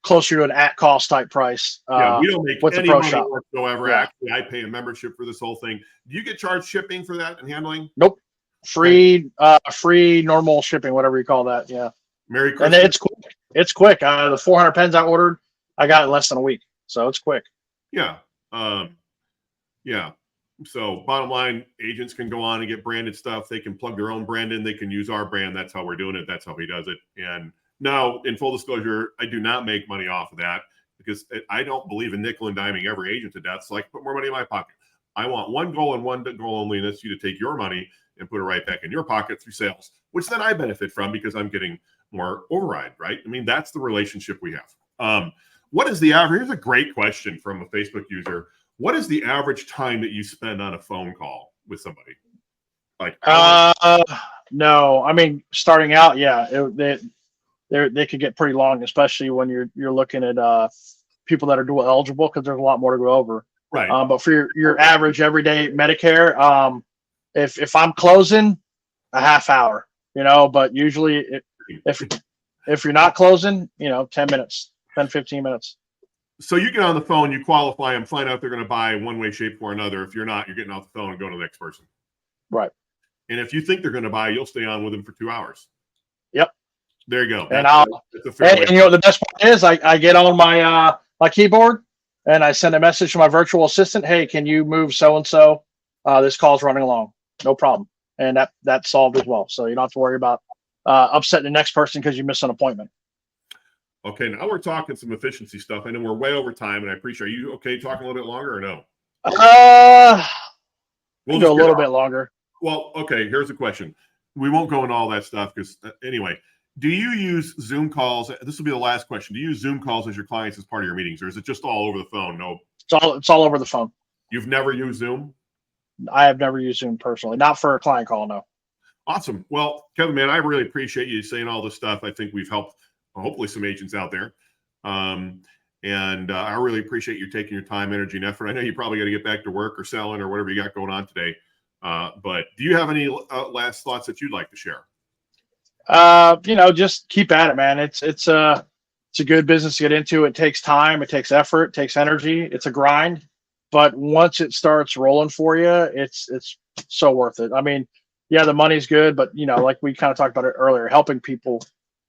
closer to an at-cost type price. We don't make any money whatsoever. Yeah. Actually, I pay a membership for this whole thing. Do you get charged shipping for that and handling? Nope. Free normal shipping, whatever you call that. Yeah. Merry Christmas. And it's quick. The 400 pens I ordered, I got in less than a week. So it's quick. Yeah. Yeah. So bottom line, agents can go on and get branded stuff. They can plug their own brand in. They can use our brand. That's how we're doing it. That's how he does it. And now, in full disclosure, I do not make money off of that because I don't believe in nickel and diming every agent to death. So I can put more money in my pocket. I want one goal and one goal only, and that's you to take your money and put it right back in your pocket through sales, which then I benefit from because I'm getting more override, right? I mean, that's the relationship we have. What is the average? Here's a great question from a Facebook user. What is the average time that you spend on a phone call with somebody? Like, no, I mean, starting out, yeah, they could get pretty long, especially when you're looking at people that are dual eligible, because there's a lot more to go over. Right. But for your average everyday Medicare, if I'm closing, a half hour, but usually if you're not closing, 10 minutes, 10, 15 minutes. So you get on the phone, you qualify them, find out if they're going to buy one way, shape, or another. If you're not, you're getting off the phone and going to the next person. Right. And if you think they're going to buy, you'll stay on with them for 2 hours. Yep. There you go. And the best part is I get on my my keyboard and I send a message to my virtual assistant. Hey, can you move so-and-so? This call's running along. No problem. And that's solved as well. So you don't have to worry about upsetting the next person because you missed an appointment. Okay, now we're talking some efficiency stuff. I know we're way over time, and I appreciate. Are you okay talking a little bit longer or no? We'll go a little bit longer. Well, okay, here's a question. We won't go into all that stuff because anyway, do you use Zoom calls? This will be the last question. Do you use Zoom calls as your clients as part of your meetings, or is it just all over the phone? No. It's all over the phone. You've never used Zoom? I have never used Zoom personally. Not for a client call, no. Awesome. Well, Kevin, man, I really appreciate you saying all this stuff. I think we've helped hopefully some agents out there. And I really appreciate you taking your time, energy, and effort. I know you probably got to get back to work or selling or whatever you got going on today. But do you have any last thoughts that you'd like to share? Just keep at it, man. It's a good business to get into. It takes time, it takes effort, it takes energy. It's a grind, but once it starts rolling for you, it's so worth it. I mean, yeah, the money's good, but like we kind of talked about it earlier, helping people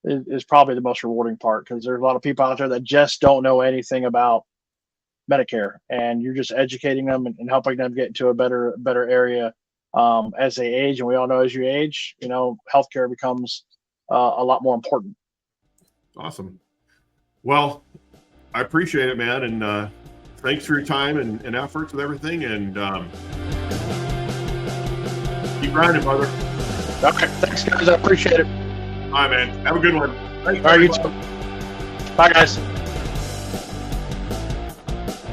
is probably the most rewarding part, because there's a lot of people out there that just don't know anything about Medicare, and you're just educating them and helping them get into a better area as they age. And we all know as you age, healthcare becomes a lot more important. Awesome. Well, I appreciate it, man. And thanks for your time and efforts with everything. And keep grinding, brother. Okay. Thanks, guys. I appreciate it. All right, man. Have a good one. All right, you too. Bye, guys.